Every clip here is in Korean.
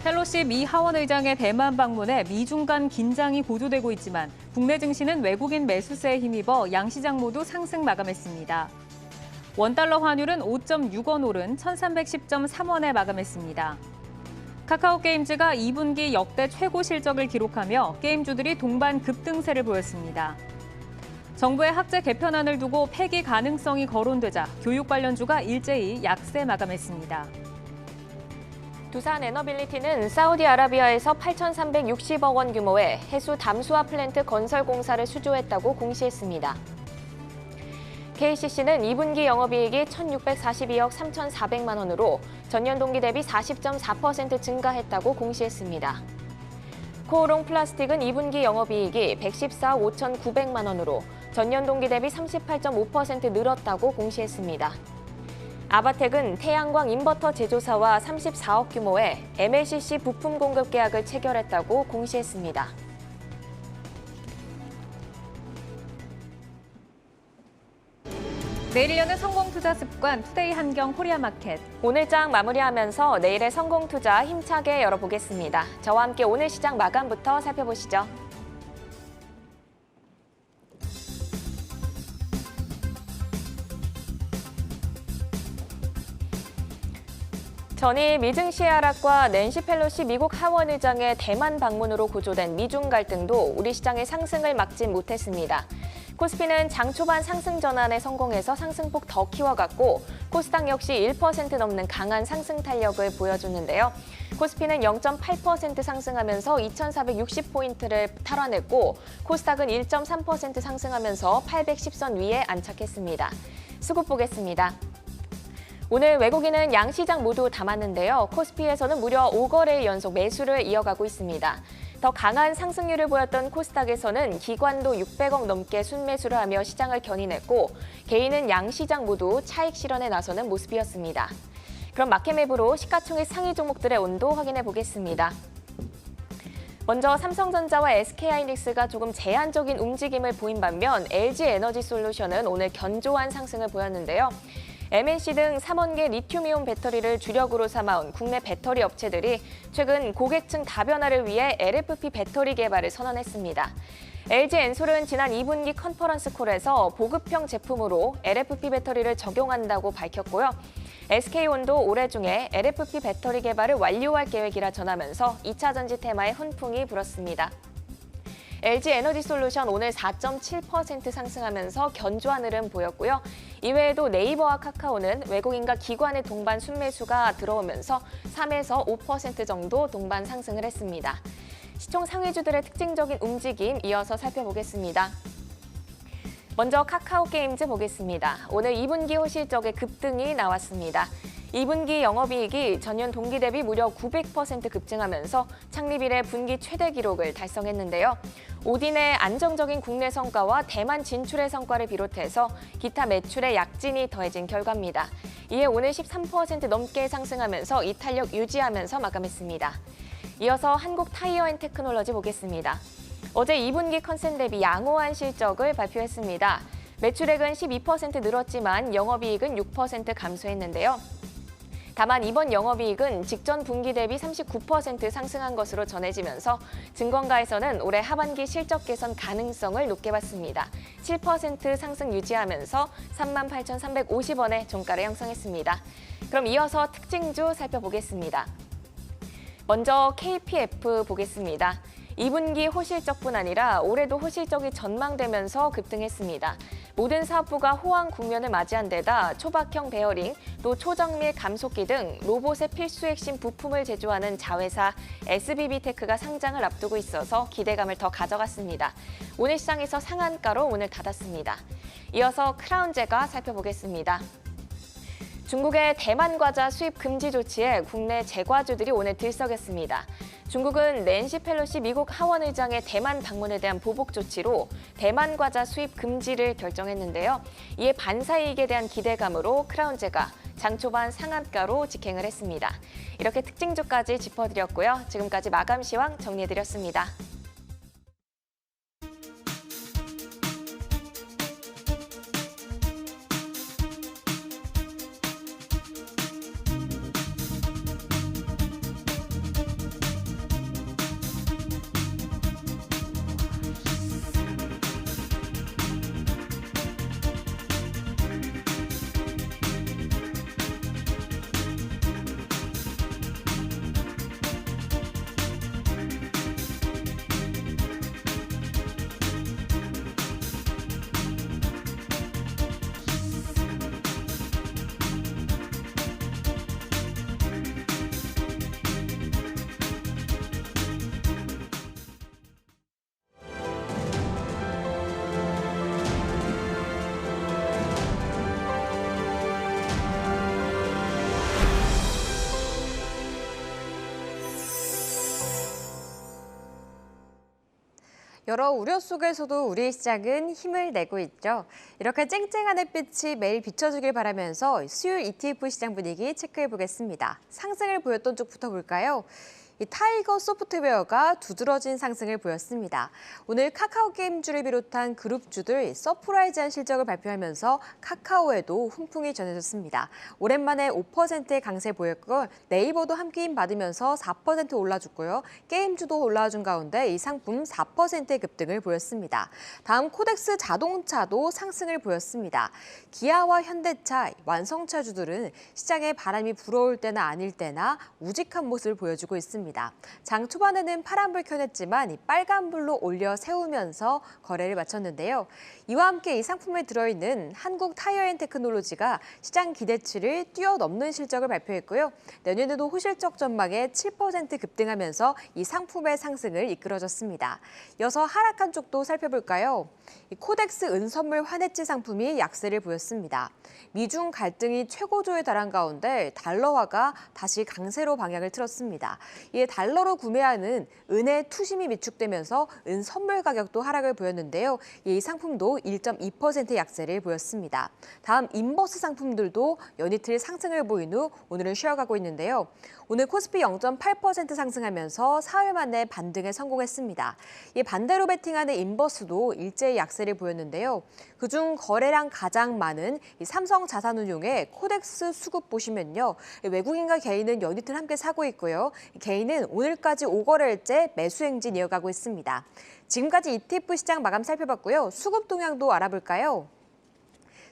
펠로시 미 하원 의장의 대만 방문에 미중 간 긴장이 고조되고 있지만 국내 증시는 외국인 매수세에 힘입어 양시장 모두 상승 마감했습니다. 원달러 환율은 5.6원 오른 1310.3원에 마감했습니다. 카카오게임즈가 2분기 역대 최고 실적을 기록하며 게임주들이 동반 급등세를 보였습니다. 정부의 학제 개편안을 두고 폐기 가능성이 거론되자 교육 관련주가 일제히 약세 마감했습니다. 두산 에너빌리티는 사우디아라비아에서 8,360억 원 규모의 해수 담수화 플랜트 건설 공사를 수주했다고 공시했습니다. KCC는 2분기 영업이익이 1,642억 3,400만 원으로 전년 동기 대비 40.4% 증가했다고 공시했습니다. 코오롱 플라스틱은 2분기 영업이익이 114억 5,900만 원으로 전년 동기 대비 38.5% 늘었다고 공시했습니다. 아바텍은 태양광 인버터 제조사와 34억 규모의 MLCC 부품 공급 계약을 체결했다고 공시했습니다. 내일 여는 성공투자 습관 투데이 한경 코리아마켓. 오늘 장 마무리하면서 내일의 성공투자 힘차게 열어보겠습니다. 저와 함께 오늘 시장 마감부터 살펴보시죠. 전일 미증시의 하락과 낸시 펠로시 미국 하원 의장의 대만 방문으로 고조된 미중 갈등도 우리 시장의 상승을 막지 못했습니다. 코스피는 장 초반 상승 전환에 성공해서 상승폭 더 키워갔고 코스닥 역시 1% 넘는 강한 상승 탄력을 보여줬는데요. 코스피는 0.8% 상승하면서 2,460포인트를 탈환했고 코스닥은 1.3% 상승하면서 810선 위에 안착했습니다. 수급 보겠습니다. 오늘 외국인은 양시장 모두 담았는데요. 코스피에서는 무려 5거래일 연속 매수를 이어가고 있습니다. 더 강한 상승률을 보였던 코스닥에서는 기관도 600억 넘게 순매수를 하며 시장을 견인했고 개인은 양시장 모두 차익 실현에 나서는 모습이었습니다. 그럼 마켓맵으로 시가총액 상위 종목들의 온도 확인해 보겠습니다. 먼저 삼성전자와 SK하이닉스가 조금 제한적인 움직임을 보인 반면 LG에너지솔루션은 오늘 견조한 상승을 보였는데요. MNC 등 3원계 리튬이온 배터리를 주력으로 삼아온 국내 배터리 업체들이 최근 고객층 다변화를 위해 LFP 배터리 개발을 선언했습니다. LG엔솔은 지난 2분기 컨퍼런스 콜에서 보급형 제품으로 LFP 배터리를 적용한다고 밝혔고요. SK온도 올해 중에 LFP 배터리 개발을 완료할 계획이라 전하면서 2차 전지 테마에 훈풍이 불었습니다. LG에너지솔루션 오늘 4.7% 상승하면서 견조한 흐름 보였고요. 이외에도 네이버와 카카오는 외국인과 기관의 동반 순매수가 들어오면서 3에서 5% 정도 동반 상승을 했습니다. 시총 상위주들의 특징적인 움직임 이어서 살펴보겠습니다. 먼저 카카오게임즈 보겠습니다. 오늘 2분기 호실적의 급등이 나왔습니다. 2분기 영업이익이 전년 동기 대비 무려 900% 급증하면서 창립 이래 분기 최대 기록을 달성했는데요. 오딘의 안정적인 국내 성과와 대만 진출의 성과를 비롯해서 기타 매출의 약진이 더해진 결과입니다. 이에 오늘 13% 넘게 상승하면서 이 탄력 유지하면서 마감했습니다. 이어서 한국타이어앤테크놀로지 보겠습니다. 어제 2분기 컨센 대비 양호한 실적을 발표했습니다. 매출액은 12% 늘었지만 영업이익은 6% 감소했는데요. 다만 이번 영업이익은 직전 분기 대비 39% 상승한 것으로 전해지면서 증권가에서는 올해 하반기 실적 개선 가능성을 높게 봤습니다. 7% 상승 유지하면서 38,350원의 종가를 형성했습니다. 그럼 이어서 특징주 살펴보겠습니다. 먼저 KPF 보겠습니다. 2분기 호실적뿐 아니라 올해도 호실적이 전망되면서 급등했습니다. 모든 사업부가 호황 국면을 맞이한 데다 초박형 베어링, 또 초정밀 감속기 등 로봇의 필수 핵심 부품을 제조하는 자회사 SBB테크가 상장을 앞두고 있어서 기대감을 더 가져갔습니다. 오늘 시장에서 상한가로 오늘 닫았습니다. 이어서 크라운제가 살펴보겠습니다. 중국의 대만 과자 수입 금지 조치에 국내 제과주들이 오늘 들썩였습니다. 중국은 낸시 펠로시 미국 하원 의장의 대만 방문에 대한 보복 조치로 대만 과자 수입 금지를 결정했는데요. 이에 반사이익에 대한 기대감으로 크라운제가 장 초반 상한가로 직행을 했습니다. 이렇게 특징주까지 짚어드렸고요. 지금까지 마감 시황 정리해드렸습니다. 여러 우려 속에서도 우리 시장은 힘을 내고 있죠. 이렇게 쨍쨍한 햇빛이 매일 비춰주길 바라면서 수요일 ETF 시장 분위기 체크해 보겠습니다. 상승을 보였던 쪽부터 볼까요? 이 타이거 소프트웨어가 두드러진 상승을 보였습니다. 오늘 카카오게임주를 비롯한 그룹주들 서프라이즈한 실적을 발표하면서 카카오에도 훈풍이 전해졌습니다. 오랜만에 5%의 강세 보였고 네이버도 함께 힘 받으면서 4% 올라줬고요. 게임주도 올라와준 가운데 이 상품 4%의 급등을 보였습니다. 다음 코덱스 자동차도 상승을 보였습니다. 기아와 현대차, 완성차주들은 시장에 바람이 불어올 때나 아닐 때나 우직한 모습을 보여주고 있습니다. 장 초반에는 파란불 켜냈지만 이 빨간불로 올려 세우면서 거래를 마쳤는데요. 이와 함께 이 상품에 들어있는 한국타이어앤테크놀로지가 시장 기대치를 뛰어넘는 실적을 발표했고요. 내년에도 호실적 전망에 7% 급등하면서 이 상품의 상승을 이끌어줬습니다. 이어서 하락한 쪽도 살펴볼까요? 이 코덱스 은선물 환해지 상품이 약세를 보였습니다. 미중 갈등이 최고조에 달한 가운데 달러화가 다시 강세로 방향을 틀었습니다. 이에 달러로 구매하는 은의 투심이 위축되면서 은 선물 가격도 하락을 보였는데요. 이 상품도 1.2% 약세를 보였습니다. 다음 인버스 상품들도 연이틀 상승을 보인 후 오늘은 쉬어가고 있는데요. 오늘 코스피 0.8% 상승하면서 사흘 만에 반등에 성공했습니다. 이 반대로 베팅하는 인버스도 일제히 약세를 보였는데요. 그중 거래량 가장 많은 이 삼성자산운용의 코덱스 수급 보시면요. 외국인과 개인은 연이틀 함께 사고 있고요. 개인은 오늘까지 5거래일째 매수 행진 이어가고 있습니다. 지금까지 ETF 시장 마감 살펴봤고요. 수급 동향도 알아볼까요?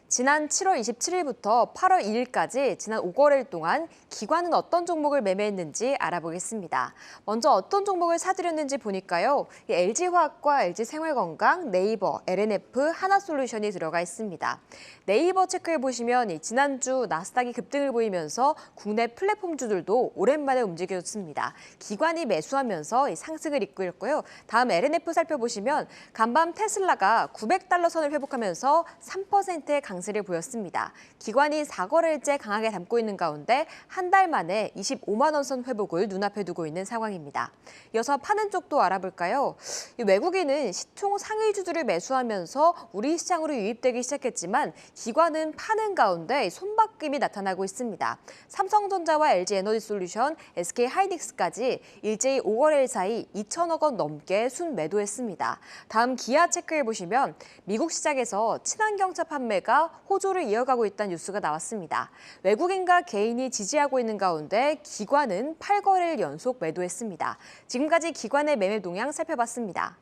지난 7월 27일부터 8월 2일까지 지난 5거래일 동안 기관은 어떤 종목을 매매했는지 알아보겠습니다. 먼저 어떤 종목을 사들였는지 보니까요. LG화학과 LG생활건강, 네이버, LNF, 하나솔루션이 들어가 있습니다. 네이버 체크해 보시면 지난주 나스닥이 급등을 보이면서 국내 플랫폼주들도 오랜만에 움직여줬습니다. 기관이 매수하면서 상승을 이끌었고요. 다음 LNF 살펴보시면 간밤 테슬라가 $900 선을 회복하면서 3%의 강세를 보였습니다. 기관이 4거래일째 강하게 담고 있는 가운데 한 달 만에 25만 원 선 회복을 눈앞에 두고 있는 상황입니다. 이어서 파는 쪽도 알아볼까요? 외국인은 시총 상위주들을 매수하면서 우리 시장으로 유입되기 시작했지만 기관은 파는 가운데 손바뀜이 나타나고 있습니다. 삼성전자와 LG에너지솔루션, SK하이닉스까지 일제히 5거래일 사이 2천억 원 넘게 순매도했습니다. 다음 기아 체크해 보시면 미국 시장에서 친환경차 판매가 호조를 이어가고 있다는 뉴스가 나왔습니다. 외국인과 개인이 지지하고 있는 가운데 기관은 8거래일 연속 매도했습니다. 지금까지 기관의 매매 동향 살펴봤습니다.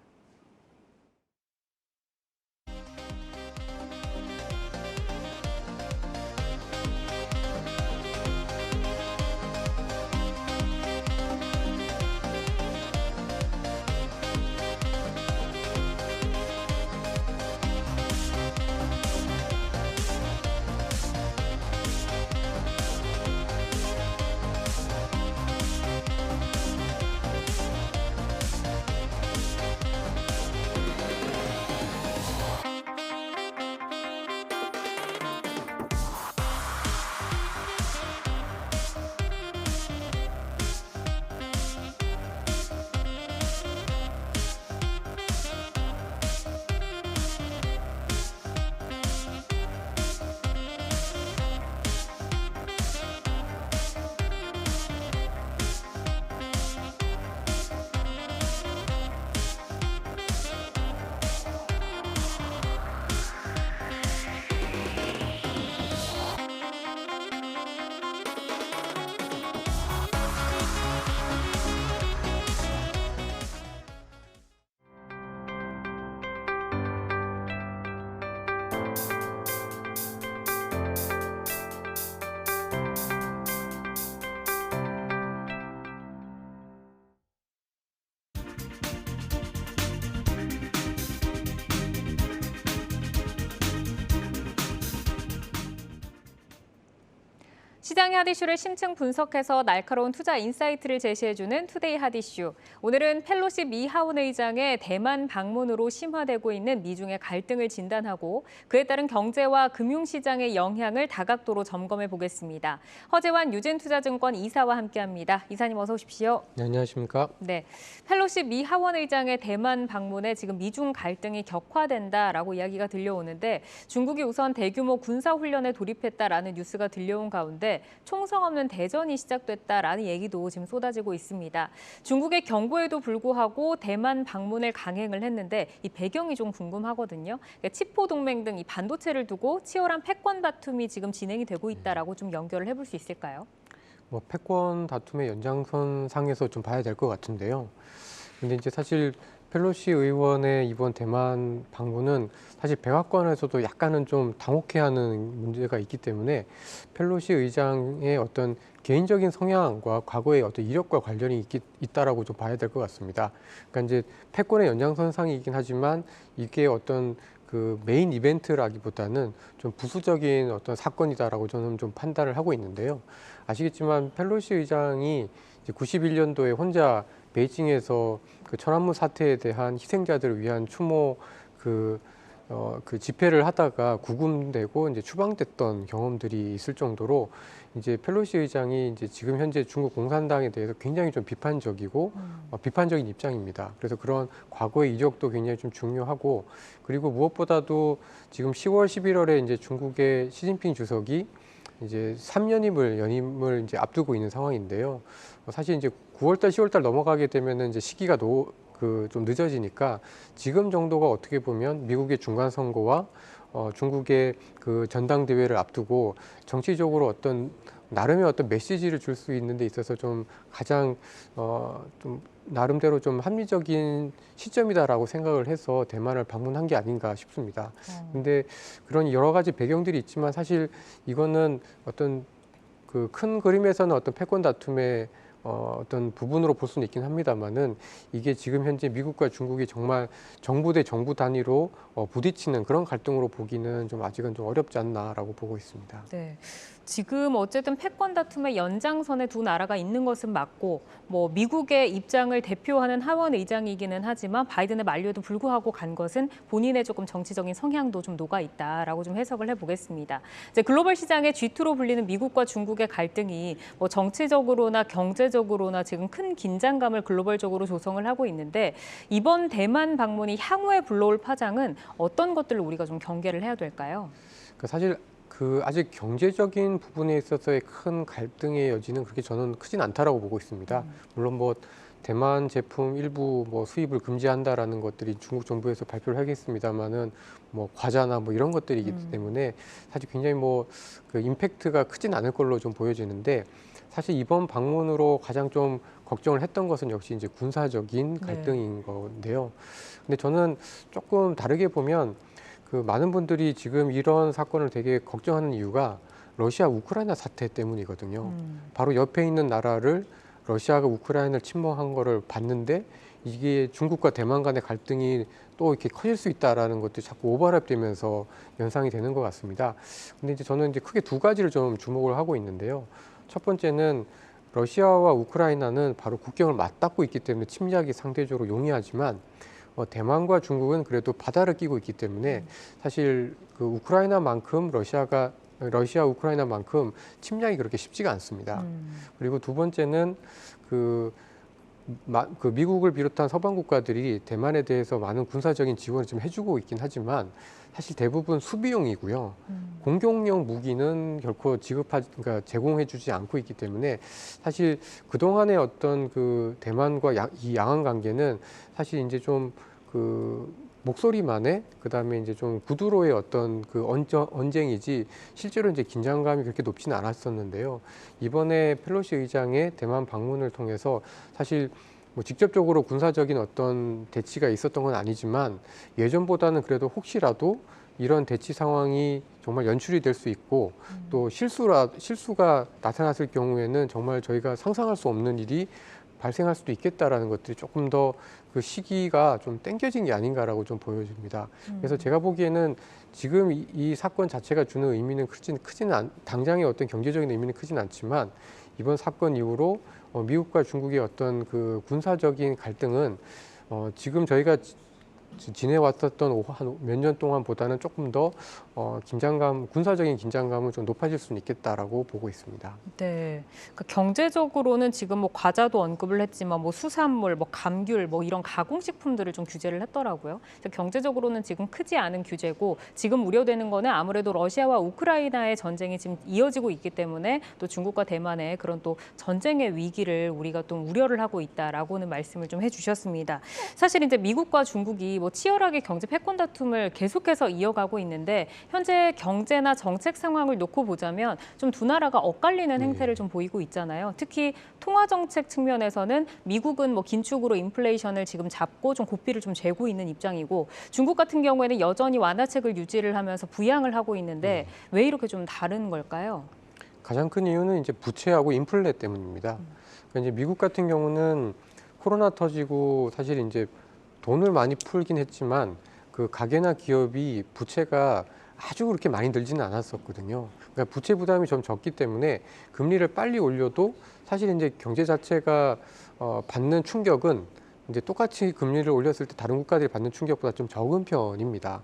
시장의 핫 이슈를 심층 분석해서 날카로운 투자 인사이트를 제시해주는 투데이 핫 이슈. 오늘은 펠로시 미 하원 의장의 대만 방문으로 심화되고 있는 미중의 갈등을 진단하고 그에 따른 경제와 금융시장의 영향을 다각도로 점검해 보겠습니다. 허재환 유진투자증권 이사와 함께합니다. 이사님 어서 오십시오. 네, 안녕하십니까? 네, 펠로시 미 하원 의장의 대만 방문에 지금 미중 갈등이 격화된다라고 이야기가 들려오는데 중국이 우선 대규모 군사훈련에 돌입했다라는 뉴스가 들려온 가운데 총성 없는 대전이 시작됐다라는 얘기도 지금 쏟아지고 있습니다. 중국의 경고에도 불구하고 대만 방문을 강행을 했는데 이 배경이 좀 궁금하거든요. 그러니까 치포 동맹 등 이 반도체를 두고 치열한 패권 다툼이 지금 진행이 되고 있다라고 좀 연결을 해볼 수 있을까요? 뭐 패권 다툼의 연장선 상에서 좀 봐야 될 것 같은데요. 근데 이제 사실 펠로시 의원의 이번 대만 방문은 사실 백악관에서도 약간은 좀 당혹해하는 문제가 있기 때문에 펠로시 의장의 어떤 개인적인 성향과 과거의 어떤 이력과 관련이 있다라고 좀 봐야 될 것 같습니다. 그러니까 이제 패권의 연장선상이긴 하지만 이게 어떤 그 메인 이벤트라기보다는 좀 부수적인 어떤 사건이다라고 저는 좀 판단을 하고 있는데요. 아시겠지만 펠로시 의장이 이제 91년도에 혼자 베이징에서 그 천안문 사태에 대한 희생자들을 위한 추모 그 집회를 하다가 구금되고 이제 추방됐던 경험들이 있을 정도로 이제 펠로시 의장이 이제 지금 현재 중국 공산당에 대해서 굉장히 좀 비판적이고 비판적인 입장입니다. 그래서 그런 과거의 이력도 굉장히 좀 중요하고 그리고 무엇보다도 지금 10월, 11월에 이제 중국의 시진핑 주석이 이제 3년임을 연임을 이제 앞두고 있는 상황인데요. 사실 이제 9월달, 10월달 넘어가게 되면은 이제 시기가 좀 늦어지니까 지금 정도가 어떻게 보면 미국의 중간 선거와 중국의 그 전당대회를 앞두고 정치적으로 어떤 나름의 어떤 메시지를 줄 수 있는 데 있어서 좀 가장 좀 나름대로 좀 합리적인 시점이다라고 생각을 해서 대만을 방문한 게 아닌가 싶습니다. 근데 그런 여러 가지 배경들이 있지만 사실 이거는 어떤 그 큰 그림에서는 어떤 패권 다툼의 어떤 부분으로 볼 수는 있긴 합니다만은 이게 지금 현재 미국과 중국이 정말 정부 대 정부 단위로 부딪히는 그런 갈등으로 보기는 좀 아직은 좀 어렵지 않나라고 보고 있습니다. 네. 지금 어쨌든 패권 다툼의 연장선에 두 나라가 있는 것은 맞고 뭐 미국의 입장을 대표하는 하원 의장이기는 하지만 바이든의 만류에도 불구하고 간 것은 본인의 조금 정치적인 성향도 좀 녹아 있다라고 좀 해석을 해보겠습니다. 이제 글로벌 시장의 G2로 불리는 미국과 중국의 갈등이 뭐 정치적으로나 경제적으로나 지금 큰 긴장감을 글로벌적으로 조성을 하고 있는데 이번 대만 방문이 향후에 불러올 파장은 어떤 것들을 우리가 좀 경계를 해야 될까요? 사실 아직 경제적인 부분에 있어서의 큰 갈등의 여지는 그렇게 저는 크진 않다라고 보고 있습니다. 물론 뭐 대만 제품 일부 뭐 수입을 금지한다라는 것들이 중국 정부에서 발표를 하겠습니다만은 뭐 과자나 뭐 이런 것들이기 때문에 사실 굉장히 뭐 그 임팩트가 크진 않을 걸로 좀 보여지는데 사실 이번 방문으로 가장 좀 걱정을 했던 것은 역시 이제 군사적인 갈등인 건데요. 근데 저는 조금 다르게 보면 그 많은 분들이 지금 이런 사건을 되게 걱정하는 이유가 러시아 우크라이나 사태 때문이거든요. 바로 옆에 있는 나라를 러시아가 우크라이나를 침범한 거를 봤는데 이게 중국과 대만 간의 갈등이 또 이렇게 커질 수 있다라는 것도 자꾸 오버랩되면서 연상이 되는 것 같습니다. 근데 이제 저는 이제 크게 두 가지를 좀 주목을 하고 있는데요. 첫 번째는 러시아와 우크라이나는 바로 국경을 맞닿고 있기 때문에 침략이 상대적으로 용이하지만 대만과 중국은 그래도 바다를 끼고 있기 때문에 사실 그 러시아 우크라이나만큼 침략이 그렇게 쉽지가 않습니다. 그리고 두 번째는 그 미국을 비롯한 서방 국가들이 대만에 대해서 많은 군사적인 지원을 좀 해주고 있긴 하지만 사실 대부분 수비용이고요. 공격용 무기는 결코 그러니까 제공해주지 않고 있기 때문에 사실 그동안의 어떤 그 대만과 이 양안 관계는 사실 이제 좀 그 목소리만의 그다음에 이제 좀 구두로의 어떤 그 언쟁이지 실제로 이제 긴장감이 그렇게 높지는 않았었는데요. 이번에 펠로시 의장의 대만 방문을 통해서 사실 뭐 직접적으로 군사적인 어떤 대치가 있었던 건 아니지만 예전보다는 그래도 혹시라도 이런 대치 상황이 정말 연출이 될 수 있고 또 실수가 나타났을 경우에는 정말 저희가 상상할 수 없는 일이 발생할 수도 있겠다라는 것들이 조금 더 그 시기가 좀 땡겨진 게 아닌가라고 좀 보여집니다. 그래서 제가 보기에는 지금 이 사건 자체가 주는 의미는 당장의 어떤 경제적인 의미는 크지는 않지만 이번 사건 이후로 미국과 중국의 어떤 그 군사적인 갈등은 지금 저희가 지내왔었던 한 몇 년 동안보다는 조금 더 군사적인 긴장감은 좀 높아질 수는 있겠다라고 보고 있습니다. 네, 그러니까 경제적으로는 지금 뭐 과자도 언급을 했지만 뭐 수산물, 뭐 감귤, 뭐 이런 가공식품들을 좀 규제를 했더라고요. 그래서 경제적으로는 지금 크지 않은 규제고 지금 우려되는 거는 아무래도 러시아와 우크라이나의 전쟁이 지금 이어지고 있기 때문에 또 중국과 대만의 그런 또 전쟁의 위기를 우리가 또 우려를 하고 있다라고는 말씀을 좀 해주셨습니다. 사실 이제 미국과 중국이 뭐 치열하게 경제 패권 다툼을 계속해서 이어가고 있는데 현재 경제나 정책 상황을 놓고 보자면 좀 두 나라가 엇갈리는 행태를 좀 보이고 있잖아요. 특히 통화 정책 측면에서는 미국은 뭐 긴축으로 인플레이션을 지금 잡고 좀 고삐를 좀 재고 있는 입장이고 중국 같은 경우에는 여전히 완화책을 유지를 하면서 부양을 하고 있는데 왜 이렇게 좀 다른 걸까요? 가장 큰 이유는 이제 부채하고 인플레 때문입니다. 그러니까 이제 미국 같은 경우는 코로나 터지고 사실 이제 돈을 많이 풀긴 했지만 그 가게나 기업이 부채가 아주 그렇게 많이 늘지는 않았었거든요. 그러니까 부채 부담이 좀 적기 때문에 금리를 빨리 올려도 사실 이제 경제 자체가 받는 충격은 이제 똑같이 금리를 올렸을 때 다른 국가들이 받는 충격보다 좀 적은 편입니다.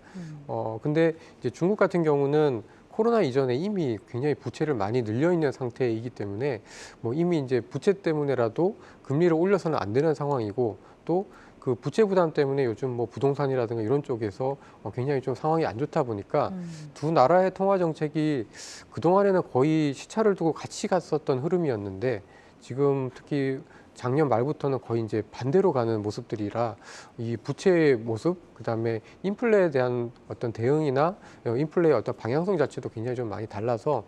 근데 이제 중국 같은 경우는 코로나 이전에 이미 굉장히 부채를 많이 늘려 있는 상태이기 때문에 뭐 이미 이제 부채 때문에라도 금리를 올려서는 안 되는 상황이고 또 그 부채 부담 때문에 요즘 뭐 부동산이라든가 이런 쪽에서 굉장히 좀 상황이 안 좋다 보니까 두 나라의 통화 정책이 그동안에는 거의 시차를 두고 같이 갔었던 흐름이었는데 지금 특히 작년 말부터는 거의 이제 반대로 가는 모습들이라 이 부채의 모습, 그다음에 인플레에 대한 어떤 대응이나 인플레의 어떤 방향성 자체도 굉장히 좀 많이 달라서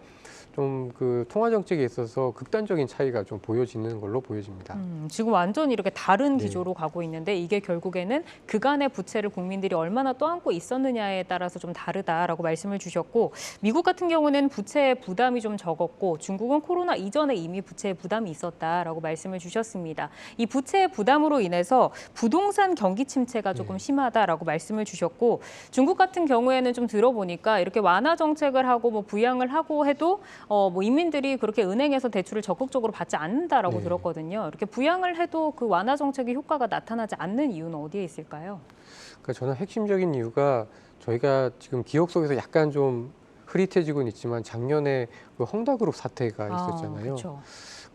좀 그 통화 정책에 있어서 극단적인 차이가 좀 보여지는 걸로 보여집니다. 지금 완전히 이렇게 다른 네. 기조로 가고 있는데 이게 결국에는 그간의 부채를 국민들이 얼마나 떠안고 있었느냐에 따라서 좀 다르다라고 말씀을 주셨고 미국 같은 경우는 부채의 부담이 좀 적었고 중국은 코로나 이전에 이미 부채의 부담이 있었다라고 말씀을 주셨습니다. 이 부채의 부담으로 인해서 부동산 경기 침체가 조금 심하다라고 말씀을 주셨고 중국 같은 경우에는 좀 들어보니까 이렇게 완화 정책을 하고 뭐 부양을 하고 해도 뭐 인민들이 그렇게 은행에서 대출을 적극적으로 받지 않는다라고 들었거든요. 이렇게 부양을 해도 그 완화 정책의 효과가 나타나지 않는 이유는 어디에 있을까요? 그러니까 저는 핵심적인 이유가 저희가 지금 기억 속에서 약간 좀 흐릿해지고는 있지만 작년에 그 헝다그룹 사태가 있었잖아요. 그렇죠.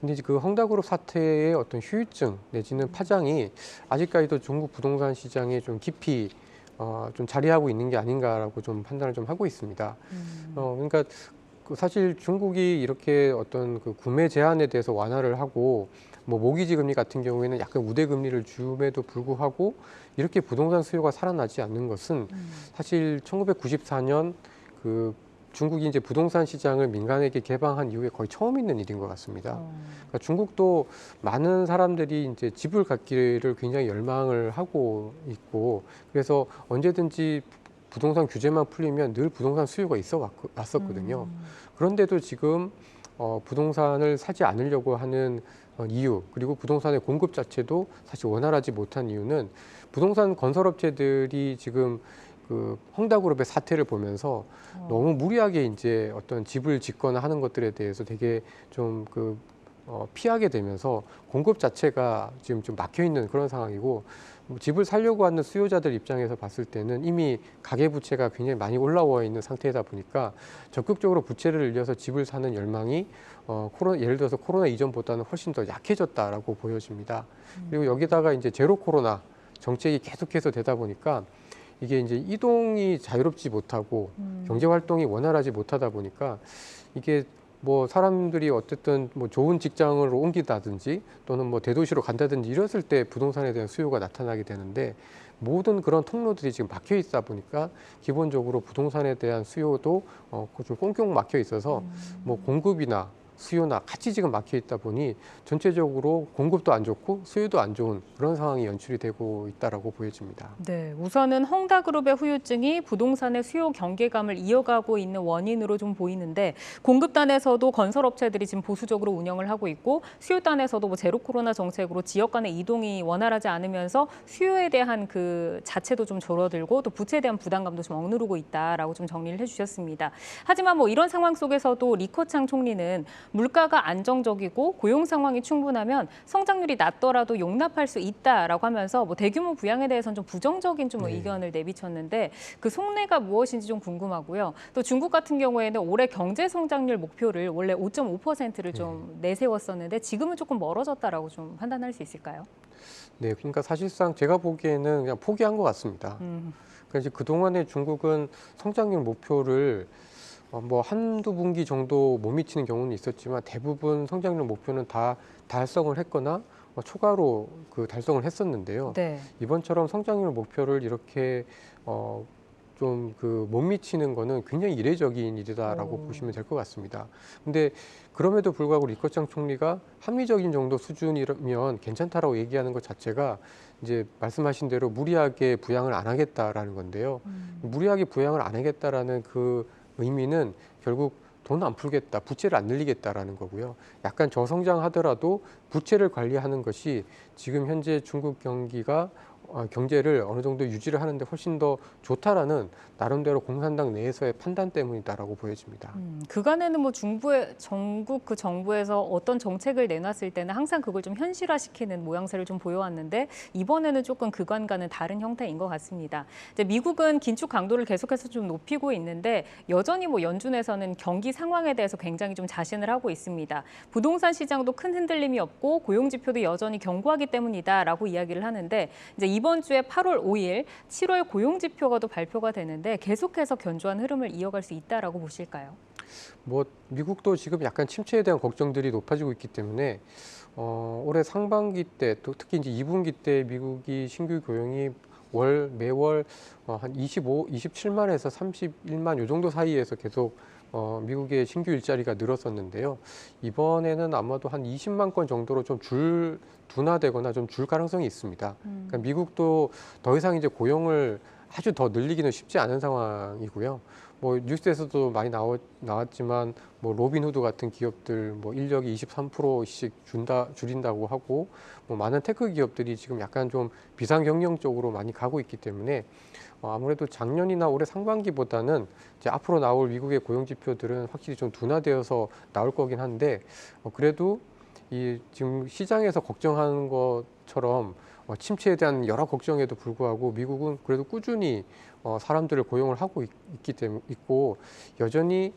근데 이제 그 헝다그룹 사태의 어떤 후유증 내지는 파장이 아직까지도 중국 부동산 시장에 좀 깊이 좀 자리하고 있는 게 아닌가라고 좀 판단을 좀 하고 있습니다. 그러니까 사실 중국이 이렇게 어떤 그 구매 제한에 대해서 완화를 하고 뭐 모기지 금리 같은 경우에는 약간 우대 금리를 줌에도 불구하고 이렇게 부동산 수요가 살아나지 않는 것은 사실 1994년 그 중국이 이제 부동산 시장을 민간에게 개방한 이후에 거의 처음 있는 일인 것 같습니다. 그러니까 중국도 많은 사람들이 이제 집을 갖기를 굉장히 열망을 하고 있고 그래서 언제든지 부동산 규제만 풀리면 늘 부동산 수요가 있어 왔었거든요. 그런데도 지금 부동산을 사지 않으려고 하는 이유 그리고 부동산의 공급 자체도 사실 원활하지 못한 이유는 부동산 건설업체들이 지금 그 헝다그룹의 사태를 보면서 너무 무리하게 이제 어떤 집을 짓거나 하는 것들에 대해서 되게 좀 피하게 되면서 공급 자체가 지금 좀 막혀 있는 그런 상황이고 집을 살려고 하는 수요자들 입장에서 봤을 때는 이미 가계 부채가 굉장히 많이 올라와 있는 상태이다 보니까 적극적으로 부채를 늘려서 집을 사는 열망이 예를 들어서 코로나 이전보다는 훨씬 더 약해졌다라고 보여집니다. 그리고 여기다가 이제 제로 코로나 정책이 계속해서 되다 보니까 이게 이제 이동이 자유롭지 못하고 경제 활동이 원활하지 못하다 보니까 이게 뭐 사람들이 어쨌든 뭐 좋은 직장으로 옮긴다든지 또는 뭐 대도시로 간다든지 이랬을 때 부동산에 대한 수요가 나타나게 되는데 모든 그런 통로들이 지금 막혀 있다 보니까 기본적으로 부동산에 대한 수요도 좀 꽁꽁 막혀 있어서 뭐 공급이나 수요나 같이 지금 막혀 있다 보니 전체적으로 공급도 안 좋고 수요도 안 좋은 그런 상황이 연출이 되고 있다라고 보여집니다. 네, 우선은 헝다그룹의 후유증이 부동산의 수요 경계감을 이어가고 있는 원인으로 좀 보이는데 공급단에서도 건설업체들이 지금 보수적으로 운영을 하고 있고 수요단에서도 뭐 제로 코로나 정책으로 지역 간의 이동이 원활하지 않으면서 수요에 대한 그 자체도 좀 줄어들고 또 부채에 대한 부담감도 좀 억누르고 있다라고 좀 정리를 해주셨습니다. 하지만 뭐 이런 상황 속에서도 리커창 총리는 물가가 안정적이고 고용 상황이 충분하면 성장률이 낮더라도 용납할 수 있다라고 하면서 뭐 대규모 부양에 대해서는 좀 부정적인 좀 의견을 내비쳤는데 그 속내가 무엇인지 좀 궁금하고요. 또 중국 같은 경우에는 올해 경제 성장률 목표를 원래 5.5%를 좀 내세웠었는데 지금은 조금 멀어졌다라고 좀 판단할 수 있을까요? 네, 그러니까 사실상 제가 보기에는 그냥 포기한 것 같습니다. 그러니까 이제 그동안에 중국은 성장률 목표를 뭐 한두 분기 정도 못 미치는 경우는 있었지만 대부분 성장률 목표는 다 달성을 했거나 초과로 그 달성을 했었는데요. 네. 이번처럼 성장률 목표를 이렇게 좀 그 못 미치는 거는 굉장히 이례적인 일이다라고 보시면 될 것 같습니다. 근데 그럼에도 불구하고 리커창 총리가 합리적인 정도 수준이면 괜찮다라고 얘기하는 것 자체가 이제 말씀하신 대로 무리하게 부양을 안 하겠다라는 건데요. 무리하게 부양을 안 하겠다라는 그 의미는 결국 돈 안 풀겠다, 부채를 안 늘리겠다라는 거고요. 약간 저성장하더라도 부채를 관리하는 것이 지금 현재 중국 경제를 어느 정도 유지를 하는데 훨씬 더 좋다라는 나름대로 공산당 내에서의 판단 때문이다라고 보여집니다. 그간에는 뭐 전국 그 정부에서 어떤 정책을 내놨을 때는 항상 그걸 좀 현실화시키는 모양새를 좀 보여왔는데 이번에는 조금 그간과는 다른 형태인 것 같습니다. 이제 미국은 긴축 강도를 계속해서 좀 높이고 있는데 여전히 뭐 연준에서는 경기 상황에 대해서 굉장히 좀 자신을 하고 있습니다. 부동산 시장도 큰 흔들림이 없고 고용 지표도 여전히 견고하기 때문이다라고 이야기를 하는데 이제 이번 주에 8월 5일, 7월 고용 지표가 또 발표가 되는데 계속해서 견조한 흐름을 이어갈 수 있다라고 보실까요? 뭐 미국도 지금 약간 침체에 대한 걱정들이 높아지고 있기 때문에 올해 상반기 때 또 특히 이제 2분기 때 미국이 신규 고용이 매월 한 27만에서 31만 요 정도 사이에서 계속 미국의 신규 일자리가 늘었었는데요. 이번에는 아마도 한 20만 건 정도로 좀 둔화되거나 좀 줄 가능성이 있습니다. 그러니까 미국도 더 이상 이제 고용을 아주 더 늘리기는 쉽지 않은 상황이고요. 뭐 뉴스에서도 많이 나왔지만 뭐 로빈후드 같은 기업들 뭐 인력이 23%씩 줄인다고 하고 뭐 많은 테크 기업들이 지금 약간 좀 비상경영 쪽으로 많이 가고 있기 때문에 아무래도 작년이나 올해 상반기보다는 이제 앞으로 나올 미국의 고용 지표들은 확실히 좀 둔화되어서 나올 거긴 한데 그래도 이 지금 시장에서 걱정하는 것처럼 침체에 대한 여러 걱정에도 불구하고 미국은 그래도 꾸준히 사람들을 고용을 하고 있고 여전히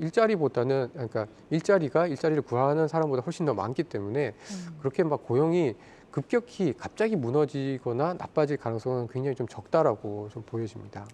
일자리보다는 그러니까 일자리를 구하는 사람보다 훨씬 더 많기 때문에 그렇게 막 고용이 급격히 갑자기 무너지거나 나빠질 가능성은 굉장히 좀 적다라고 좀 보여집니다.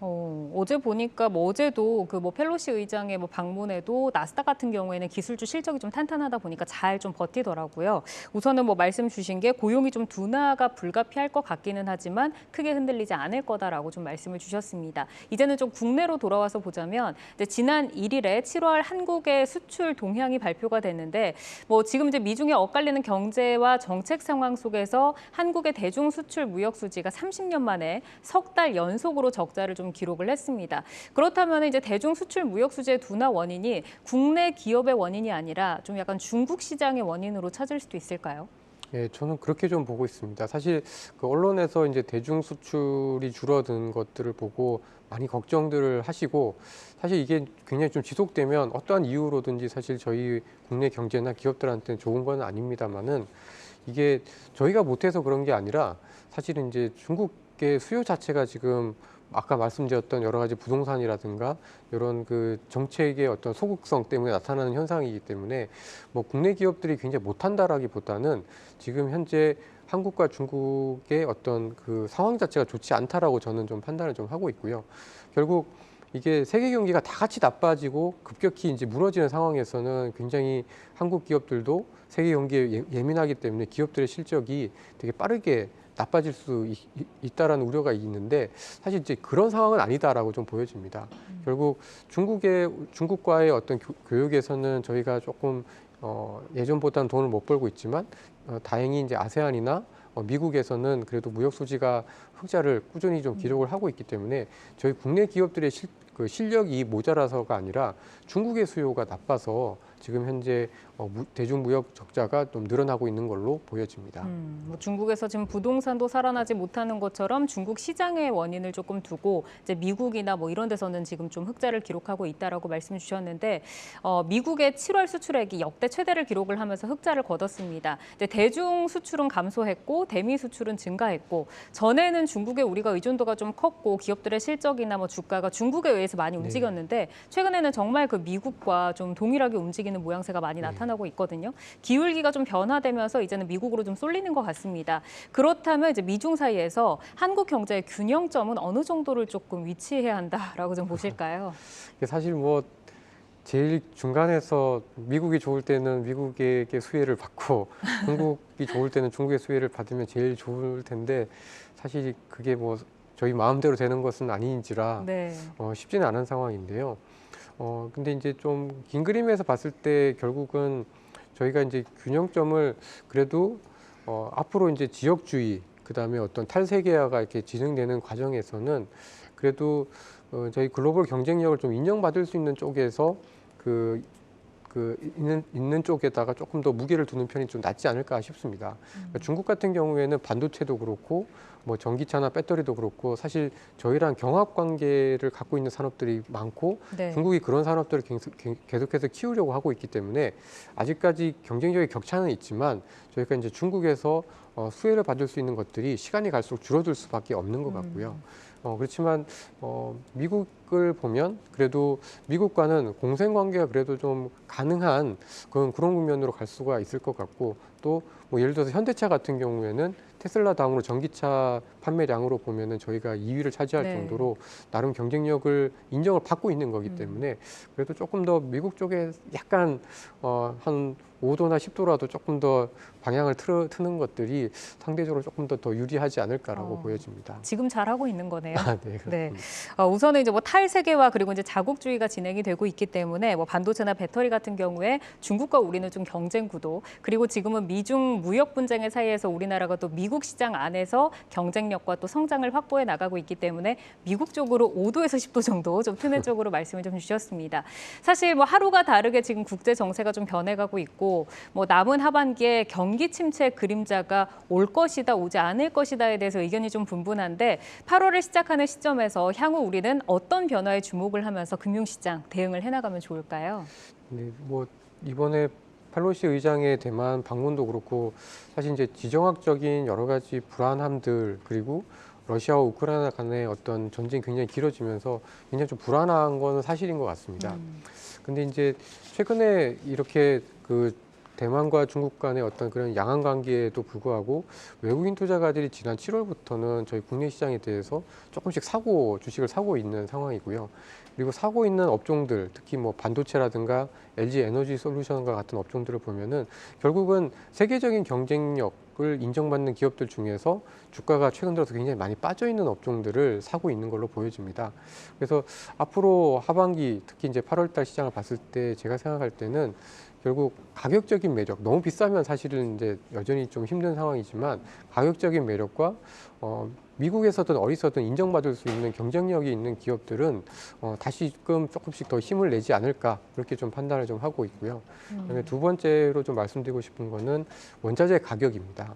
어제 보니까 뭐 어제도 그 뭐 펠로시 의장의 뭐 방문에도 나스닥 같은 경우에는 기술주 실적이 좀 탄탄하다 보니까 잘 좀 버티더라고요. 우선은 뭐 말씀 주신 게 고용이 좀 둔화가 불가피할 것 같기는 하지만 크게 흔들리지 않을 거다라고 좀 말씀을 주셨습니다. 이제는 좀 국내로 돌아와서 보자면 이제 지난 1일에 7월 한국의 수출 동향이 발표가 됐는데 뭐 지금 이제 미중의 엇갈리는 경제와 정책 상황 속에서 한국의 대중 수출 무역 수지가 30년 만에 석 달 연속으로 적자를 좀 기록을 했습니다. 그렇다면 이제 대중 수출 무역 수지의 둔화 원인이 국내 기업의 원인이 아니라 좀 약간 중국 시장의 원인으로 찾을 수도 있을까요? 예, 저는 그렇게 좀 보고 있습니다. 사실 그 언론에서 이제 대중 수출이 줄어든 것들을 보고 많이 걱정들을 하시고 사실 이게 굉장히 좀 지속되면 어떠한 이유로든지 사실 저희 국내 경제나 기업들한테는 좋은 건 아닙니다만은 이게 저희가 못해서 그런 게 아니라 사실은 이제 중국의 수요 자체가 지금 아까 말씀드렸던 여러 가지 부동산이라든가 이런 그 정책의 어떤 소극성 때문에 나타나는 현상이기 때문에 뭐 국내 기업들이 굉장히 못한다라기보다는 지금 현재 한국과 중국의 어떤 그 상황 자체가 좋지 않다라고 저는 좀 판단을 좀 하고 있고요. 결국 이게 세계 경기가 다 같이 나빠지고 급격히 이제 무너지는 상황에서는 굉장히 한국 기업들도 세계 경기에 예민하기 때문에 기업들의 실적이 되게 빠르게 나빠질 수 있다라는 우려가 있는데 사실 이제 그런 상황은 아니다라고 좀 보여집니다. 결국 중국과의 어떤 교역에서는 저희가 조금 예전보다는 돈을 못 벌고 있지만 다행히 이제 아세안이나 미국에서는 그래도 무역 수지가 흑자를 꾸준히 좀 기록을 하고 있기 때문에 저희 국내 기업들의 실력이 모자라서가 아니라 중국의 수요가 나빠서 지금 현재 대중무역 적자가 좀 늘어나고 있는 걸로 보여집니다. 뭐 중국에서 지금 부동산도 살아나지 못하는 것처럼 중국 시장의 원인을 조금 두고 이제 미국이나 뭐 이런 데서는 지금 좀 흑자를 기록하고 있다라고 말씀 주셨는데 미국의 7월 수출액이 역대 최대를 기록을 하면서 흑자를 거뒀습니다. 이제 대중 수출은 감소했고 대미 수출은 증가했고 전에는 중국에 우리가 의존도가 좀 컸고 기업들의 실적이나 뭐 주가가 중국에 의해서 많이 움직였는데 최근에는 정말 그 미국과 좀 동일하게 움직이는 모양새가 많이 나타나고 있거든요. 기울기가 좀 변화되면서 이제는 미국으로 좀 쏠리는 것 같습니다. 그렇다면 이제 미중 사이에서 한국 경제의 균형점은 어느 정도를 조금 위치해야 한다라고 좀 보실까요? 사실 뭐 제일 중간에서 미국이 좋을 때는 미국에게 수혜를 받고 중국이 좋을 때는 중국의 수혜를 받으면 제일 좋을 텐데 사실 그게 뭐 저희 마음대로 되는 것은 아닌지라 네. 쉽지는 않은 상황인데요. 근데 이제 좀 긴 그림에서 봤을 때 결국은 저희가 이제 균형점을 그래도 앞으로 이제 지역주의 그다음에 어떤 탈세계화가 이렇게 진행되는 과정에서는 그래도 저희 글로벌 경쟁력을 좀 인정받을 수 있는 쪽에서 있는 쪽에다가 조금 더 무게를 두는 편이 좀 낫지 않을까 싶습니다. 그러니까 중국 같은 경우에는 반도체도 그렇고 뭐 전기차나 배터리도 그렇고 사실 저희랑 경합 관계를 갖고 있는 산업들이 많고 네. 중국이 그런 산업들을 계속해서 키우려고 하고 있기 때문에 아직까지 경쟁력의 격차는 있지만 저희가 이제 중국에서 수혜를 받을 수 있는 것들이 시간이 갈수록 줄어들 수밖에 없는 것 같고요. 그렇지만 미국을 보면 그래도 미국과는 공생 관계가 그래도 좀 가능한 그런 국면으로 갈 수가 있을 것 같고 또 뭐 예를 들어서 현대차 같은 경우에는 테슬라 다음으로 전기차 판매량으로 보면은 저희가 2위를 차지할 네. 정도로 나름 경쟁력을 인정을 받고 있는 거기 때문에 그래도 조금 더 미국 쪽에 약간 한 5도나 10도라도 조금 더 방향을 트는 것들이 상대적으로 조금 더 유리하지 않을까라고 보여집니다. 지금 잘하고 있는 거네요. 네, 네. 그렇습니다. 우선은 이제 뭐 탈세계화 그리고 이제 자국주의가 진행이 되고 있기 때문에 뭐 반도체나 배터리 같은 경우에 중국과 우리는 좀 경쟁 구도 그리고 지금은 미중 무역 분쟁의 사이에서 우리나라가 또 미국 시장 안에서 경쟁력과 또 성장을 확보해 나가고 있기 때문에 미국 쪽으로 5도에서 10도 정도 좀 트는 쪽으로 말씀을 좀 주셨습니다. 사실 뭐 하루가 다르게 지금 국제 정세가 좀 변해가고 있고 뭐 남은 하반기에 경기 침체 그림자가 올 것이다 오지 않을 것이다에 대해서 의견이 좀 분분한데 8월을 시작하는 시점에서 향후 우리는 어떤 변화에 주목을 하면서 금융시장 대응을 해나가면 좋을까요? 네, 뭐 이번에 펠로시 의장의 대만 방문도 그렇고 사실 이제 지정학적인 여러 가지 불안함들 그리고 러시아와 우크라이나 간의 어떤 전쟁이 굉장히 길어지면서 굉장히 좀 불안한 건 사실인 것 같습니다. 근데 이제 최근에 이렇게 대만과 중국 간의 어떤 그런 양안 관계에도 불구하고 외국인 투자가들이 지난 7월부터는 저희 국내 시장에 대해서 조금씩 주식을 사고 있는 상황이고요. 그리고 사고 있는 업종들, 특히 뭐 반도체라든가 LG 에너지 솔루션과 같은 업종들을 보면은 결국은 세계적인 경쟁력을 인정받는 기업들 중에서 주가가 최근 들어서 굉장히 많이 빠져 있는 업종들을 사고 있는 걸로 보여집니다. 그래서 앞으로 하반기, 특히 이제 8월달 시장을 봤을 때 제가 생각할 때는 결국 가격적인 매력, 너무 비싸면 사실은 이제 여전히 좀 힘든 상황이지만 가격적인 매력과 미국에서든 어디서든 인정받을 수 있는 경쟁력이 있는 기업들은 다시금 조금씩 더 힘을 내지 않을까 그렇게 좀 판단을 좀 하고 있고요. 그다음에 두 번째로 좀 말씀드리고 싶은 거는 원자재 가격입니다.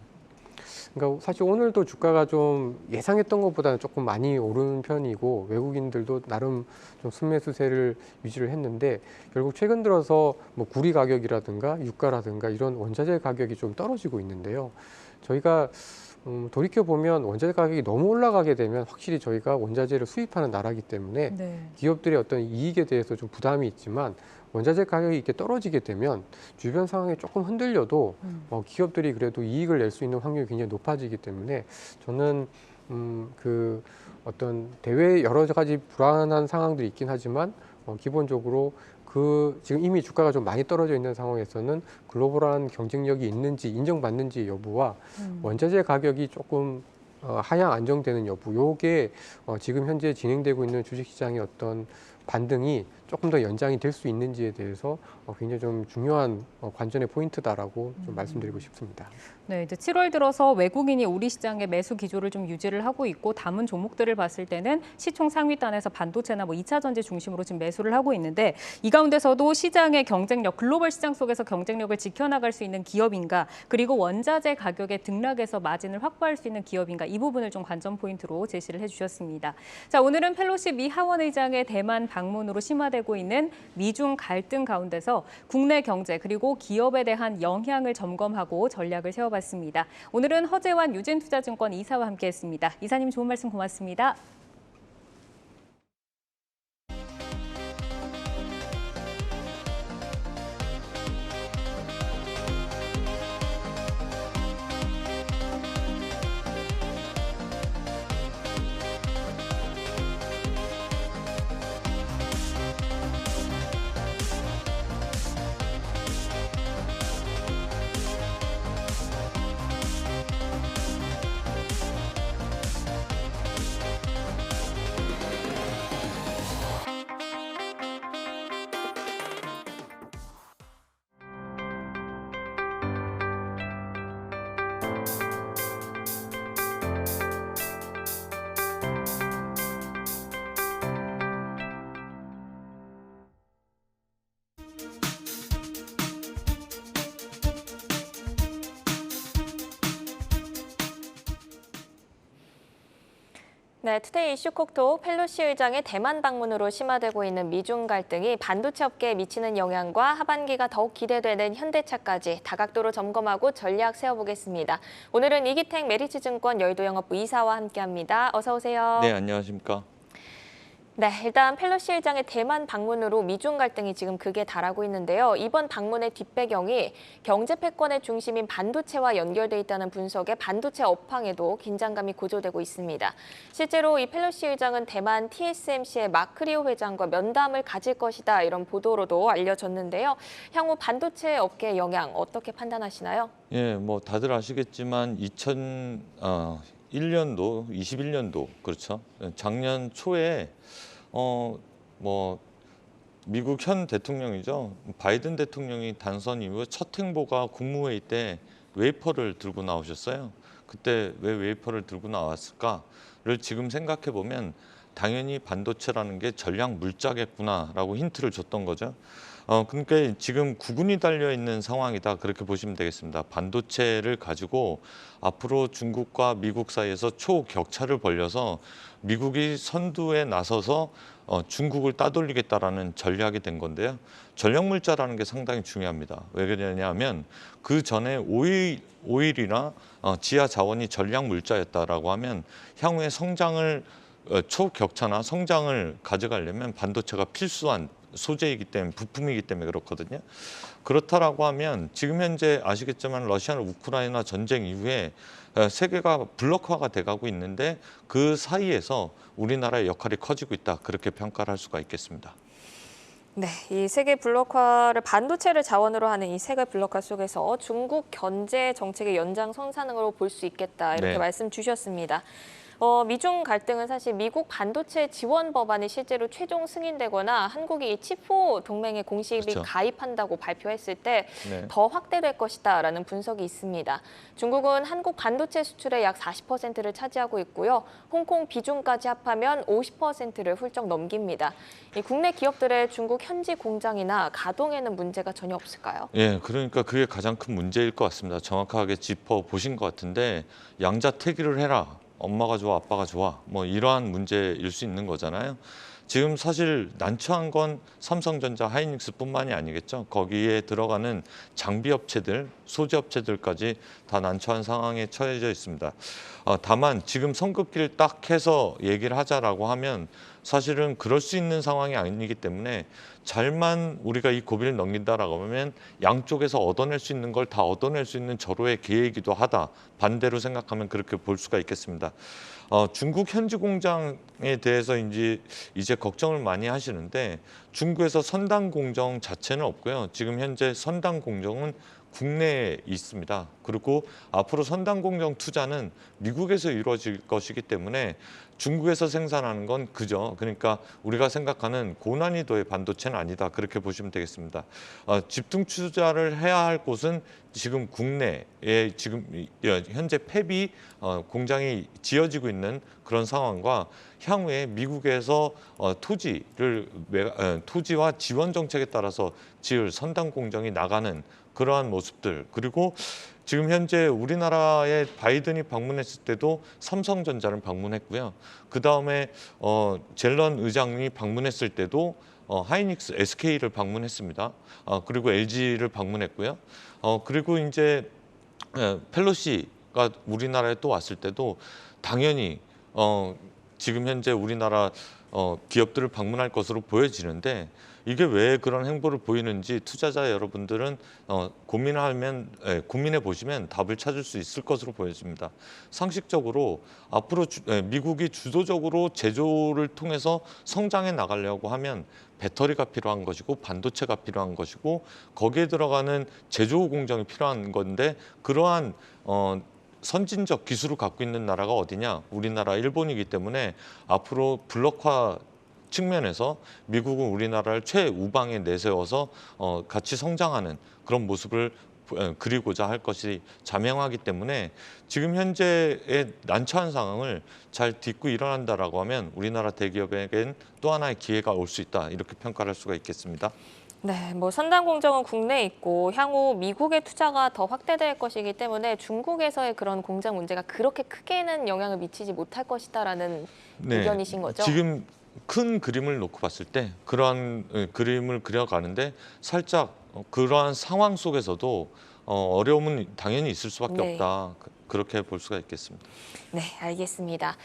그러니까 사실 오늘도 주가가 좀 예상했던 것보다는 조금 많이 오른 편이고 외국인들도 나름 좀 순매수세를 유지를 했는데 결국 최근 들어서 뭐 구리 가격이라든가 유가라든가 이런 원자재 가격이 좀 떨어지고 있는데요. 저희가 돌이켜 보면 원자재 가격이 너무 올라가게 되면 확실히 저희가 원자재를 수입하는 나라이기 때문에 네. 기업들의 어떤 이익에 대해서 좀 부담이 있지만 원자재 가격이 이렇게 떨어지게 되면 주변 상황이 조금 흔들려도 기업들이 그래도 이익을 낼 수 있는 확률이 굉장히 높아지기 때문에 저는 어떤 대외 여러 가지 불안한 상황들이 있긴 하지만 기본적으로 지금 이미 주가가 좀 많이 떨어져 있는 상황에서는 글로벌한 경쟁력이 있는지 인정받는지 여부와 원자재 가격이 조금 하향 안정되는 여부, 요게 지금 현재 진행되고 있는 주식시장의 어떤 반등이 조금 더 연장이 될 수 있는지에 대해서 굉장히 좀 중요한 관전의 포인트다라고 좀 말씀드리고 싶습니다. 네, 이제 7월 들어서 외국인이 우리 시장의 매수 기조를 좀 유지를 하고 있고 남은 종목들을 봤을 때는 시총 상위단에서 반도체나 뭐 2차 전지 중심으로 지금 매수를 하고 있는데 이 가운데서도 시장의 경쟁력, 글로벌 시장 속에서 경쟁력을 지켜나갈 수 있는 기업인가 그리고 원자재 가격의 등락에서 마진을 확보할 수 있는 기업인가 이 부분을 좀 관전 포인트로 제시를 해주셨습니다. 자, 오늘은 펠로시 미 하원 의장의 대만 방문으로 심화되고 있는 미중 갈등 가운데서 국내 경제 그리고 기업에 대한 영향을 점검하고 전략을 세워봤습니다. 오늘은 허재환 유진투자증권 이사와 함께했습니다. 이사님 좋은 말씀 고맙습니다. 네, 투데이 이슈 콕톡 펠로시 의장의 대만 방문으로 심화되고 있는 미중 갈등이 반도체 업계에 미치는 영향과 하반기가 더욱 기대되는 현대차까지 다각도로 점검하고 전략 세워보겠습니다. 오늘은 이기택 메리츠증권 여의도영업부 이사와 함께합니다. 어서 오세요. 네, 안녕하십니까. 네, 일단 펠로시 의장의 대만 방문으로 미중 갈등이 지금 극에 달하고 있는데요. 이번 방문의 뒷배경이 경제 패권의 중심인 반도체와 연결돼 있다는 분석에 반도체 업황에도 긴장감이 고조되고 있습니다. 실제로 이 펠로시 의장은 대만 TSMC의 마크리오 회장과 면담을 가질 것이다 이런 보도로도 알려졌는데요. 향후 반도체 업계의 영향 어떻게 판단하시나요? 예, 뭐 다들 아시겠지만 21년도 그렇죠. 작년 초에 미국 현 대통령이죠. 바이든 대통령이 당선 이후 첫 행보가 국무회의 때 웨이퍼를 들고 나오셨어요. 그때 왜 웨이퍼를 들고 나왔을까를 지금 생각해 보면 당연히 반도체라는 게 전략 물자겠구나라고 힌트를 줬던 거죠. 그러니까 지금 구군이 달려 있는 상황이다 그렇게 보시면 되겠습니다. 반도체를 가지고 앞으로 중국과 미국 사이에서 초격차를 벌려서 미국이 선두에 나서서 중국을 따돌리겠다라는 전략이 된 건데요. 전략 물자라는 게 상당히 중요합니다. 왜 그러냐면 그 전에 오일이나 지하 자원이 전략 물자였다라고 하면 향후에 성장을 초격차나 성장을 가져가려면 반도체가 필수한 소재이기 때문에 부품이기 때문에 그렇거든요. 그렇다라고 하면 지금 현재 아시겠지만 러시아나 우크라이나 전쟁 이후에 세계가 블록화가 돼가고 있는데 그 사이에서 우리나라의 역할이 커지고 있다 그렇게 평가를 할 수가 있겠습니다. 네, 이 세계 블록화를 반도체를 자원으로 하는 이 세계 블록화 속에서 중국 견제 정책의 연장선상으로 볼 수 있겠다 이렇게 네. 말씀 주셨습니다. 미중 갈등은 사실 미국 반도체 지원 법안이 실제로 최종 승인되거나 한국이 치포 동맹에 공식이 그렇죠. 가입한다고 발표했을 때 더 네. 확대될 것이다라는 분석이 있습니다. 중국은 한국 반도체 수출의 약 40%를 차지하고 있고요. 홍콩 비중까지 합하면 50%를 훌쩍 넘깁니다. 이 국내 기업들의 중국 현지 공장이나 가동에는 문제가 전혀 없을까요? 예, 그러니까 그게 가장 큰 문제일 것 같습니다. 정확하게 짚어 보신 것 같은데 양자택일을 해라. 엄마가 좋아, 아빠가 좋아. 뭐 이러한 문제일 수 있는 거잖아요. 지금 사실 난처한 건 삼성전자, 하이닉스뿐만이 아니겠죠. 거기에 들어가는 장비 업체들, 소재 업체들까지 다 난처한 상황에 처해져 있습니다. 다만 지금 손긋기를 딱 해서 얘기를 하자라고 하면 사실은 그럴 수 있는 상황이 아니기 때문에 잘만 우리가 이 고비를 넘긴다라고 하면 양쪽에서 얻어낼 수 있는 걸 다 얻어낼 수 있는 절호의 기회이기도 하다. 반대로 생각하면 그렇게 볼 수가 있겠습니다. 중국 현지 공장에 대해서 이제 걱정을 많이 하시는데 중국에서 선단 공정 자체는 없고요. 지금 현재 선단 공정은 국내에 있습니다. 그리고 앞으로 선단 공정 투자는 미국에서 이루어질 것이기 때문에 중국에서 생산하는 건 그저 그러니까 우리가 생각하는 고난이도의 반도체는 아니다. 그렇게 보시면 되겠습니다. 집중 투자를 해야 할 곳은 지금 국내에 지금 현재 팹이 공장이 지어지고 있는 그런 상황과 향후에 미국에서 토지와 지원 정책에 따라서 지을 선단 공정이 나가는 그러한 모습들 그리고 지금 현재 우리나라에 바이든이 방문했을 때도 삼성전자를 방문했고요. 그 다음에 젤런 의장이 방문했을 때도 하이닉스, SK를 방문했습니다. 그리고 LG를 방문했고요. 그리고 이제 펠로시가 우리나라에 또 왔을 때도 당연히 지금 현재 우리나라 기업들을 방문할 것으로 보여지는데 이게 왜 그런 행보를 보이는지 투자자 여러분들은 고민해 보시면 답을 찾을 수 있을 것으로 보여집니다. 상식적으로 앞으로 미국이 주도적으로 제조를 통해서 성장해 나가려고 하면 배터리가 필요한 것이고 반도체가 필요한 것이고 거기에 들어가는 제조 공정이 필요한 건데 그러한 선진적 기술을 갖고 있는 나라가 어디냐? 우리나라, 일본이기 때문에 앞으로 블록화 측면에서 미국은 우리나라를 최우방에 내세워서 같이 성장하는 그런 모습을 그리고자 할 것이 자명하기 때문에 지금 현재의 난처한 상황을 잘 딛고 일어난다라고 하면 우리나라 대기업에겐 또 하나의 기회가 올 수 있다 이렇게 평가할 수가 있겠습니다. 네, 뭐 선단 공정은 국내에 있고 향후 미국의 투자가 더 확대될 것이기 때문에 중국에서의 그런 공장 문제가 그렇게 크게는 영향을 미치지 못할 것이다라는 의견이신 거죠? 지금 큰 그림을 놓고 봤을 때 그러한 그림을 그려가는데 살짝 그러한 상황 속에서도 어려움은 당연히 있을 수밖에 없다. 그렇게 볼 수가 있겠습니다. 네, 알겠습니다.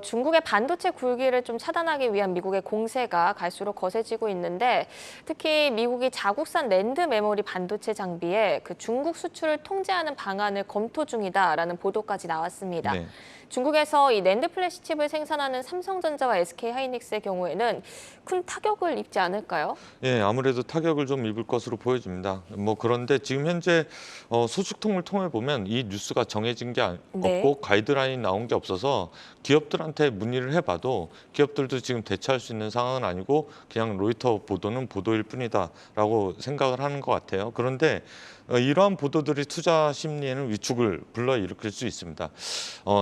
중국의 반도체 굴기를 좀 차단하기 위한 미국의 공세가 갈수록 거세지고 있는데 특히 미국이 자국산 랜드 메모리 반도체 장비에 그 중국 수출을 통제하는 방안을 검토 중이다라는 보도까지 나왔습니다. 네. 중국에서 이 낸드 플래시 칩을 생산하는 삼성전자와 SK 하이닉스의 경우에는 큰 타격을 입지 않을까요? 예, 아무래도 타격을 좀 입을 것으로 보여집니다. 그런데 지금 현재 소식통을 통해 보면 이 뉴스가 정해진 게 없고 가이드라인이 나온 게 없어서 기업들한테 문의를 해봐도 기업들도 지금 대처할 수 있는 상황은 아니고 그냥 로이터 보도는 보도일 뿐이다라고 생각을 하는 것 같아요. 그런데 이러한 보도들이 투자 심리에는 위축을 불러일으킬 수 있습니다.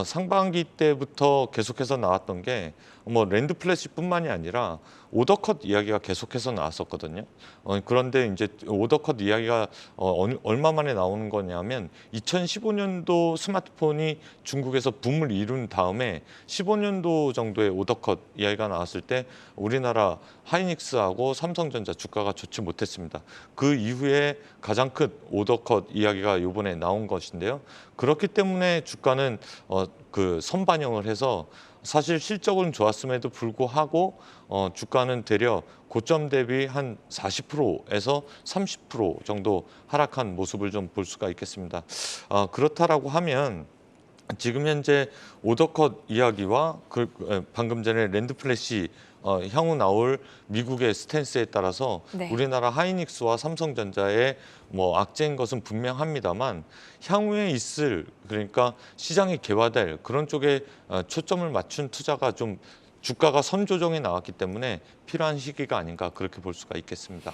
상반기 때부터 계속해서 나왔던 게 랜드 플래시뿐만이 아니라 오더컷 이야기가 계속해서 나왔었거든요. 그런데 이제 오더컷 이야기가 얼마 만에 나오는 거냐면 2015년도 스마트폰이 중국에서 붐을 이룬 다음에 15년도 정도의 오더컷 이야기가 나왔을 때 우리나라 하이닉스하고 삼성전자 주가가 좋지 못했습니다. 그 이후에 가장 큰 오더컷 이야기가 이번에 나온 것인데요. 그렇기 때문에 주가는 그 선반영을 해서 사실 실적은 좋았음에도 불구하고 주가는 되려 고점 대비 한 40%에서 30% 정도 하락한 모습을 좀 볼 수가 있겠습니다. 그렇다라고 하면 지금 현재 오더컷 이야기와 방금 전에 랜드 플래시 향후 나올 미국의 스탠스에 따라서 우리나라 하이닉스와 삼성전자의 악재인 것은 분명합니다만 향후에 있을 그러니까 시장이 개화될 그런 쪽에 초점을 맞춘 투자가 좀 주가가 선조정이 나왔기 때문에 필요한 시기가 아닌가 그렇게 볼 수가 있겠습니다.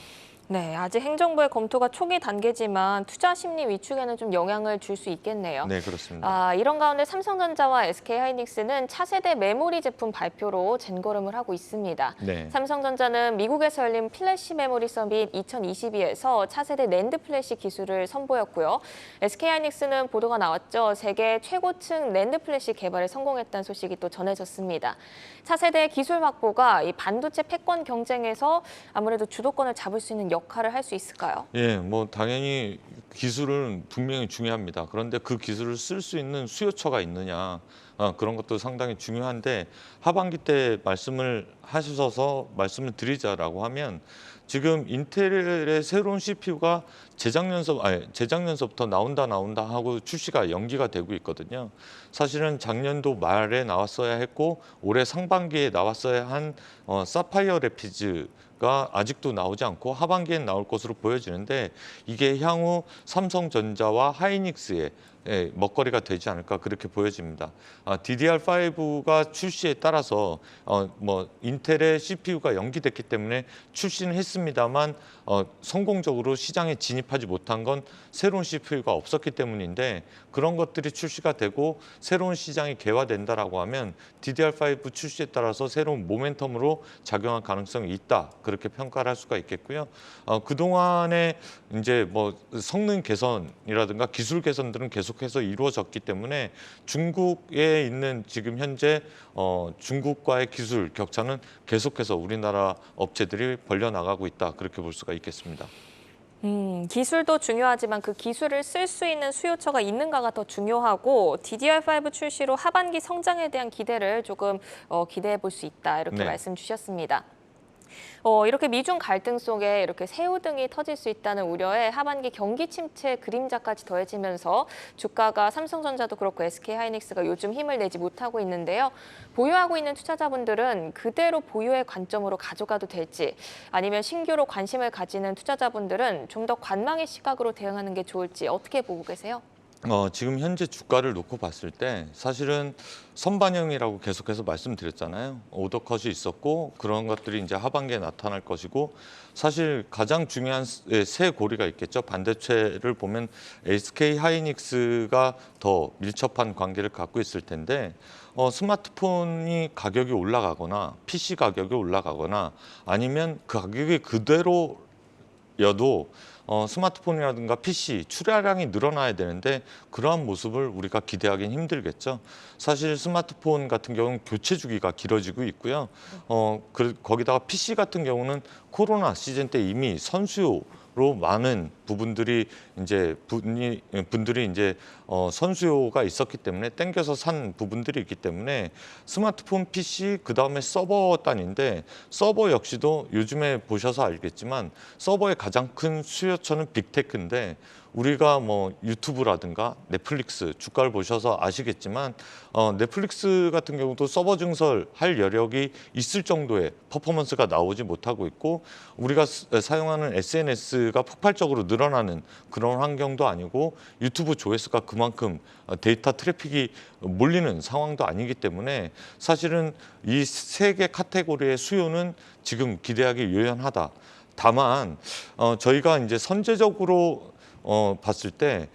네, 아직 행정부의 검토가 초기 단계지만 투자 심리 위축에는 좀 영향을 줄 수 있겠네요. 네, 그렇습니다. 이런 가운데 삼성전자와 SK하이닉스는 차세대 메모리 제품 발표로 젠걸음을 하고 있습니다. 네. 삼성전자는 미국에서 열린 플래시 메모리 서밋 2022에서 차세대 낸드 플래시 기술을 선보였고요. SK하이닉스는 보도가 나왔죠. 세계 최고층 낸드 플래시 개발에 성공했다는 소식이 또 전해졌습니다. 차세대 기술 확보가 이 반도체 패권 경쟁에서 아무래도 주도권을 잡을 수 있는 역할을 할 수 있을까요? 예, 당연히 기술은 분명히 중요합니다. 그런데 그 기술을 쓸 수 있는 수요처가 있느냐 그런 것도 상당히 중요한데 하반기 때 말씀을 하셔서 말씀을 드리자라고 하면 지금 인텔의 새로운 CPU가 재작년서부터 나온다 하고 출시가 연기가 되고 있거든요. 사실은 작년도 말에 나왔어야 했고 올해 상반기에 나왔어야 한 사파이어 래피즈가 아직도 나오지 않고 하반기엔 나올 것으로 보여지는데 이게 향후 삼성전자와 하이닉스의 먹거리가 되지 않을까 그렇게 보여집니다. DDR5가 출시에 따라서 인텔의 CPU가 연기됐기 때문에 출시는 했습니다만 성공적으로 시장에 진입하지 못한 건 새로운 CPU가 없었기 때문인데 그런 것들이 출시가 되고 새로운 시장이 개화된다라고 하면 DDR5 출시에 따라서 새로운 모멘텀으로 작용할 가능성이 있다 그렇게 평가를 할 수가 있겠고요. 그동안에 이제 성능 개선이라든가 기술 개선들은 계속해서 이루어졌기 때문에 중국에 있는 지금 현재 중국과의 기술 격차는 계속해서 우리나라 업체들이 벌려나가고 있다 그렇게 볼 수가 있겠습니다. 기술도 중요하지만 그 기술을 쓸 수 있는 수요처가 있는가가 더 중요하고 DDR5 출시로 하반기 성장에 대한 기대를 조금 기대해 볼 수 있다 이렇게 네. 말씀 주셨습니다. 이렇게 미중 갈등 속에 이렇게 새우등이 터질 수 있다는 우려에 하반기 경기 침체 그림자까지 더해지면서 주가가 삼성전자도 그렇고 SK하이닉스가 요즘 힘을 내지 못하고 있는데요. 보유하고 있는 투자자분들은 그대로 보유의 관점으로 가져가도 될지 아니면 신규로 관심을 가지는 투자자분들은 좀 더 관망의 시각으로 대응하는 게 좋을지 어떻게 보고 계세요? 지금 현재 주가를 놓고 봤을 때 사실은 선반영이라고 계속해서 말씀드렸잖아요. 오더컷이 있었고 그런 것들이 이제 하반기에 나타날 것이고 사실 가장 중요한 세 고리가 있겠죠. 반도체를 보면 SK하이닉스가 더 밀접한 관계를 갖고 있을 텐데 스마트폰이 가격이 올라가거나 PC 가격이 올라가거나 아니면 그 가격이 그대로여도 스마트폰이라든가 PC 출하량이 늘어나야 되는데 그러한 모습을 우리가 기대하기는 힘들겠죠. 사실 스마트폰 같은 경우는 교체 주기가 길어지고 있고요. 거기다가 PC 같은 경우는 코로나 시즌 때 이미 선수요로 많은 부분들이 이제 분들이 이제 선수요가 있었기 때문에 땡겨서 산 부분들이 있기 때문에 스마트폰, PC 그다음에 서버 단인데 서버 역시도 요즘에 보셔서 알겠지만 서버의 가장 큰 수요처는 빅테크인데 우리가 유튜브라든가 넷플릭스 주가를 보셔서 아시겠지만 넷플릭스 같은 경우도 서버 증설할 여력이 있을 정도의 퍼포먼스가 나오지 못하고 있고 우리가 사용하는 SNS가 폭발적으로 늘어나는 그런 환경도 아니고 유튜브 조회수가 그만큼 데이터 트래픽이 몰리는 상황도 아니기 때문에 사실은 이 세 개 카테고리의 수요는 지금 기대하기 유연하다. 다만 저희가 이제 선제적으로 봤을 때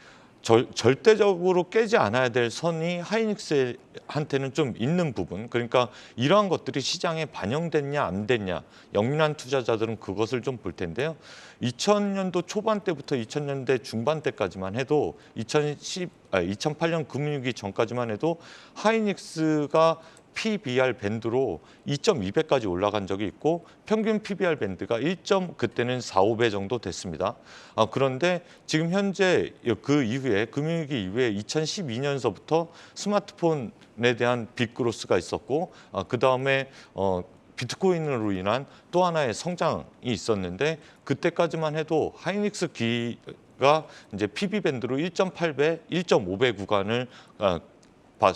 절대적으로 깨지 않아야 될 선이 하이닉스한테는 좀 있는 부분. 그러니까 이러한 것들이 시장에 반영됐냐 안 됐냐. 영민한 투자자들은 그것을 좀 볼 텐데요. 2000년도 초반 때부터 2000년대 중반 때까지만 해도 2008년 금융위기 전까지만 해도 하이닉스가 PBR 밴드로 2.2배까지 올라간 적이 있고 평균 PBR 밴드가 그때는 4, 5배 정도 됐습니다. 그런데 지금 현재 그 이후에 금융위기 이후에 2012년서부터 스마트폰에 대한 빅그로스가 있었고 그다음에 비트코인으로 인한 또 하나의 성장이 있었는데 그때까지만 해도 하이닉스 기가 이제 PB 밴드로 1.8배, 1.5배 구간을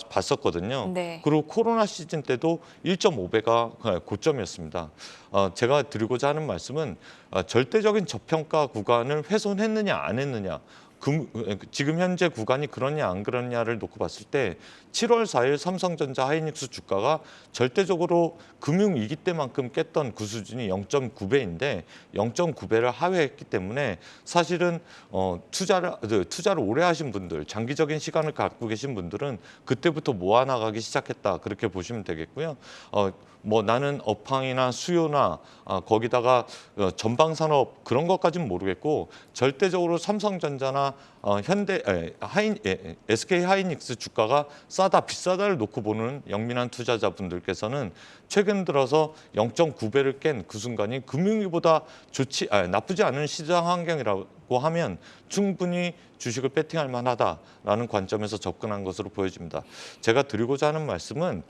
봤었거든요. 네. 그리고 코로나 시즌 때도 1.5배가 고점이었습니다. 제가 드리고자 하는 말씀은 절대적인 저평가 구간을 훼손했느냐 안 했느냐 지금 현재 구간이 그러냐 안 그러냐를 놓고 봤을 때 7월 4일 삼성전자 하이닉스 주가가 절대적으로 금융위기 때만큼 깼던 그 수준이 0.9배인데 0.9배를 하회했기 때문에 사실은 투자를 오래 하신 분들, 장기적인 시간을 갖고 계신 분들은 그때부터 모아나가기 시작했다 그렇게 보시면 되겠고요. 나는 업황이나 수요나 거기다가 전방산업 그런 것까지는 모르겠고 절대적으로 삼성전자나 SK하이닉스 주가가 싸다 비싸다를 놓고 보는 영민한 투자자분들께서는 최근 들어서 0.9배를 깬 그 순간이 금융위보다 나쁘지 않은 시장 환경이라고 있다고 하면 충분히 주식을 배팅할 만하다라는 관점에서 접근한 것으로 보여집니다. 제가 드리고자 하는 말씀은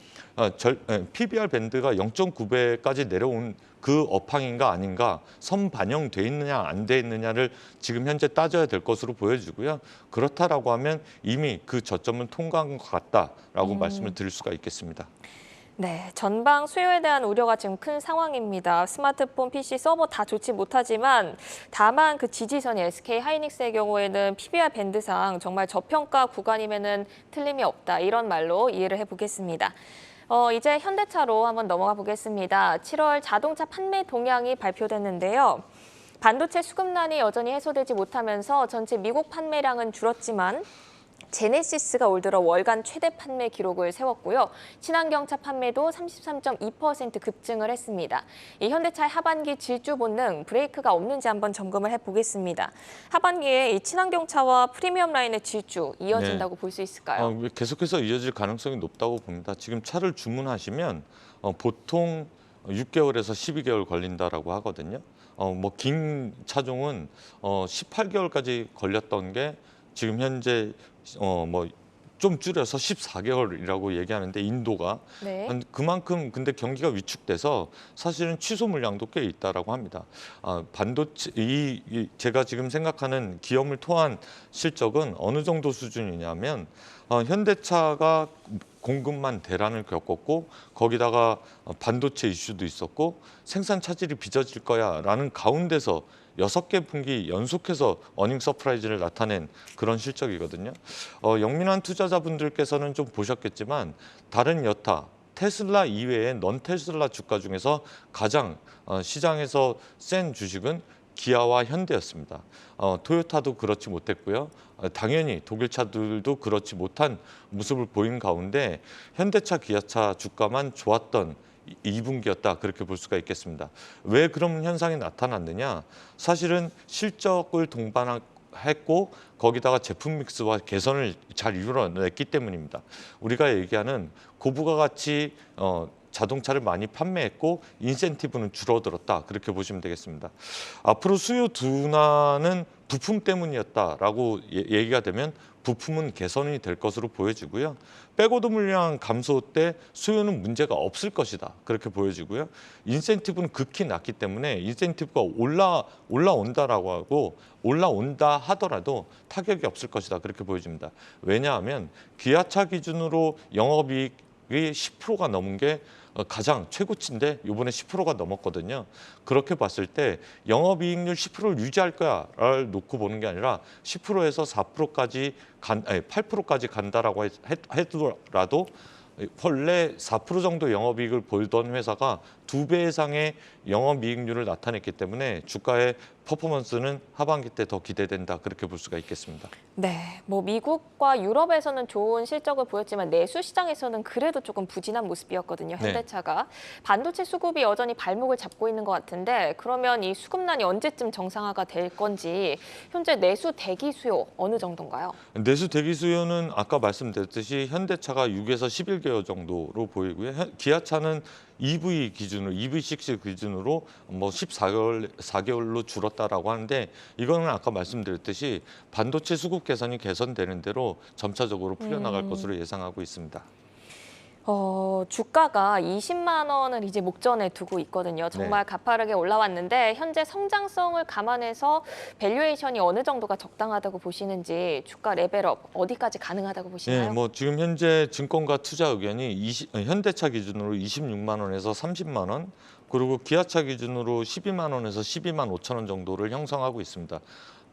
PBR 밴드가 0.9배까지 내려온 그 업황인가 아닌가, 선반영돼 있느냐 안 돼 있느냐를 지금 현재 따져야 될 것으로 보여지고요. 그렇다라고 하면 이미 그 저점은 통과한 것 같다라고 말씀을 드릴 수가 있겠습니다. 네, 전방 수요에 대한 우려가 지금 큰 상황입니다. 스마트폰, PC, 서버 다 좋지 못하지만 다만 그 지지선이 SK 하이닉스의 경우에는 PBR 밴드상 정말 저평가 구간임에는 틀림이 없다. 이런 말로 이해를 해보겠습니다. 이제 현대차로 한번 넘어가 보겠습니다. 7월 자동차 판매 동향이 발표됐는데요. 반도체 수급난이 여전히 해소되지 못하면서 전체 미국 판매량은 줄었지만 제네시스가 올 들어 월간 최대 판매 기록을 세웠고요. 친환경차 판매도 33.2% 급증을 했습니다. 이 현대차의 하반기 질주 본능, 브레이크가 없는지 한번 점검을 해보겠습니다. 하반기에 이 친환경차와 프리미엄 라인의 질주 이어진다고 볼 수 있을까요? 계속해서 이어질 가능성이 높다고 봅니다. 지금 차를 주문하시면 보통 6개월에서 12개월 걸린다라고 하거든요. 뭐 긴 차종은 18개월까지 걸렸던 게 지금 현재 뭐 좀 줄여서 14개월이라고 얘기하는데 인도가 네. 그만큼 근데 경기가 위축돼서 사실은 취소 물량도 꽤 있다라고 합니다. 반도체 제가 지금 생각하는 기업을 토한 실적은 어느 정도 수준이냐면 현대차가 공급만 대란을 겪었고 거기다가 반도체 이슈도 있었고 생산 차질이 빚어질 거야라는 가운데서 6개 분기 연속해서 어닝 서프라이즈를 나타낸 그런 실적이거든요. 영민한 투자자분들께서는 좀 보셨겠지만 다른 여타 테슬라 이외의 넌 테슬라 주가 중에서 가장 시장에서 센 주식은 기아와 현대였습니다. 토요타도 그렇지 못했고요. 당연히 독일 차들도 그렇지 못한 모습을 보인 가운데 현대차, 기아차 주가만 좋았던 2분기였다 그렇게 볼 수가 있겠습니다. 왜 그런 현상이 나타났느냐? 사실은 실적을 동반했고 거기다가 제품 믹스와 개선을 잘 이루어냈기 때문입니다. 우리가 얘기하는 고부가가치 자동차를 많이 판매했고 인센티브는 줄어들었다 그렇게 보시면 되겠습니다. 앞으로 수요 둔화는 부품 때문이었다라고 얘기가 되면 부품은 개선이 될 것으로 보여지고요. 백오더 물량 감소 때 수요는 문제가 없을 것이다 그렇게 보여지고요. 인센티브는 극히 낮기 때문에 인센티브가 올라온다라고 하고 올라온다 하더라도 타격이 없을 것이다 그렇게 보여집니다. 왜냐하면 기아차 기준으로 영업이익이 10%가 넘은 게 가장 최고치인데 이번에 10%가 넘었거든요. 그렇게 봤을 때 영업이익률 10%를 유지할 거야를 놓고 보는 게 아니라 10%에서 4%까지 8%까지 간다라고 해더라도 원래 4% 정도 영업이익을 보이던 회사가 2배 이상의 영업이익률을 나타냈기 때문에 주가의 퍼포먼스는 하반기 때 더 기대된다 그렇게 볼 수가 있겠습니다. 네, 뭐 미국과 유럽에서는 좋은 실적을 보였지만 내수 시장에서는 그래도 조금 부진한 모습이었거든요. 현대차가 반도체 수급이 여전히 발목을 잡고 있는 것 같은데 그러면 이 수급난이 언제쯤 정상화가 될 건지 현재 내수 대기 수요 어느 정도인가요? 내수 대기 수요는 아까 말씀드렸듯이 현대차가 6에서 11개월 정도로 보이고요. 기아차는 EV 기준으로 EV6 기준으로 뭐 4개월로 줄었다라고 하는데 이거는 아까 말씀드렸듯이 반도체 수급 개선이 개선되는 대로 점차적으로 풀려나갈 것으로 예상하고 있습니다. 주가가 20만 원을 이제 목전에 두고 있거든요. 정말 가파르게 올라왔는데 현재 성장성을 감안해서 밸류에이션이 어느 정도가 적당하다고 보시는지 주가 레벨업 어디까지 가능하다고 보시나요? 네, 뭐 지금 현재 증권가 투자 의견이 현대차 기준으로 26만 원에서 30만 원, 그리고 기아차 기준으로 12만 원에서 12만 5천 원 정도를 형성하고 있습니다.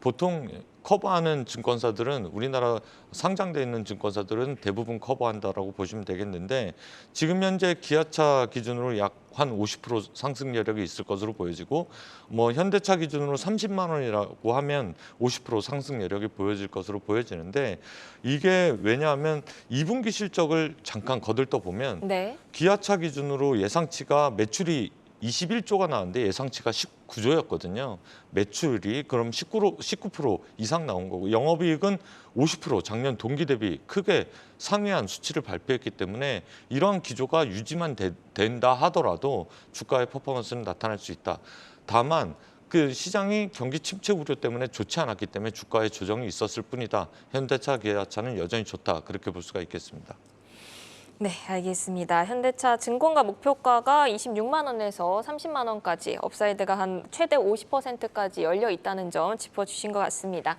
보통 커버하는 증권사들은 우리나라 상장돼 있는 증권사들은 대부분 커버한다라고 보시면 되겠는데 지금 현재 기아차 기준으로 약 한 50% 상승 여력이 있을 것으로 보여지고 뭐 현대차 기준으로 30만 원이라고 하면 50% 상승 여력이 보여질 것으로 보여지는데 이게 왜냐하면 2분기 실적을 잠깐 거들떠 보면 기아차 기준으로 예상치가 매출이 21조가 나왔는데 예상치가 19조였거든요. 매출이 그럼 19% 이상 나온 거고 영업이익은 50% 작년 동기 대비 크게 상회한 수치를 발표했기 때문에 이러한 기조가 유지만 된다 하더라도 주가의 퍼포먼스는 나타날 수 있다. 다만 그 시장이 경기 침체 우려 때문에 좋지 않았기 때문에 주가의 조정이 있었을 뿐이다. 현대차, 기아차는 여전히 좋다. 그렇게 볼 수가 있겠습니다. 네, 알겠습니다. 현대차 증권가 목표가가 26만 원에서 30만 원까지 업사이드가 한 최대 50%까지 열려 있다는 점 짚어주신 것 같습니다.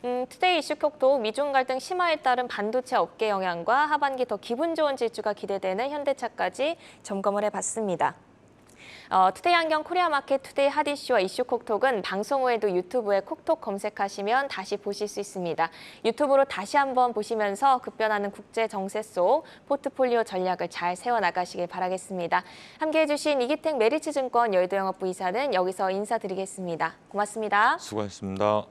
투데이 이슈톡도 미중 갈등 심화에 따른 반도체 업계 영향과 하반기 더 기분 좋은 질주가 기대되는 현대차까지 점검을 해봤습니다. 투데이 안경 코리아마켓 투데이 핫이슈와 이슈콕톡은 방송 후에도 유튜브에 콕톡 검색하시면 다시 보실 수 있습니다. 유튜브로 다시 한번 보시면서 급변하는 국제 정세 속 포트폴리오 전략을 잘 세워나가시길 바라겠습니다. 함께해 주신 이기택 메리츠증권 여의도 영업부 이사는 여기서 인사드리겠습니다. 고맙습니다. 수고하셨습니다.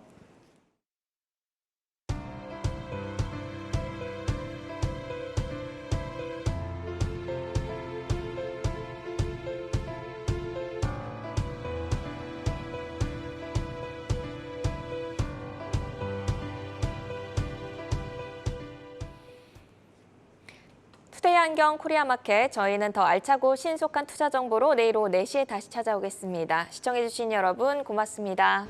투데이 안경 코리아마켓, 저희는 더 알차고 신속한 투자 정보로 내일 오후 4시에 다시 찾아오겠습니다. 시청해주신 여러분 고맙습니다.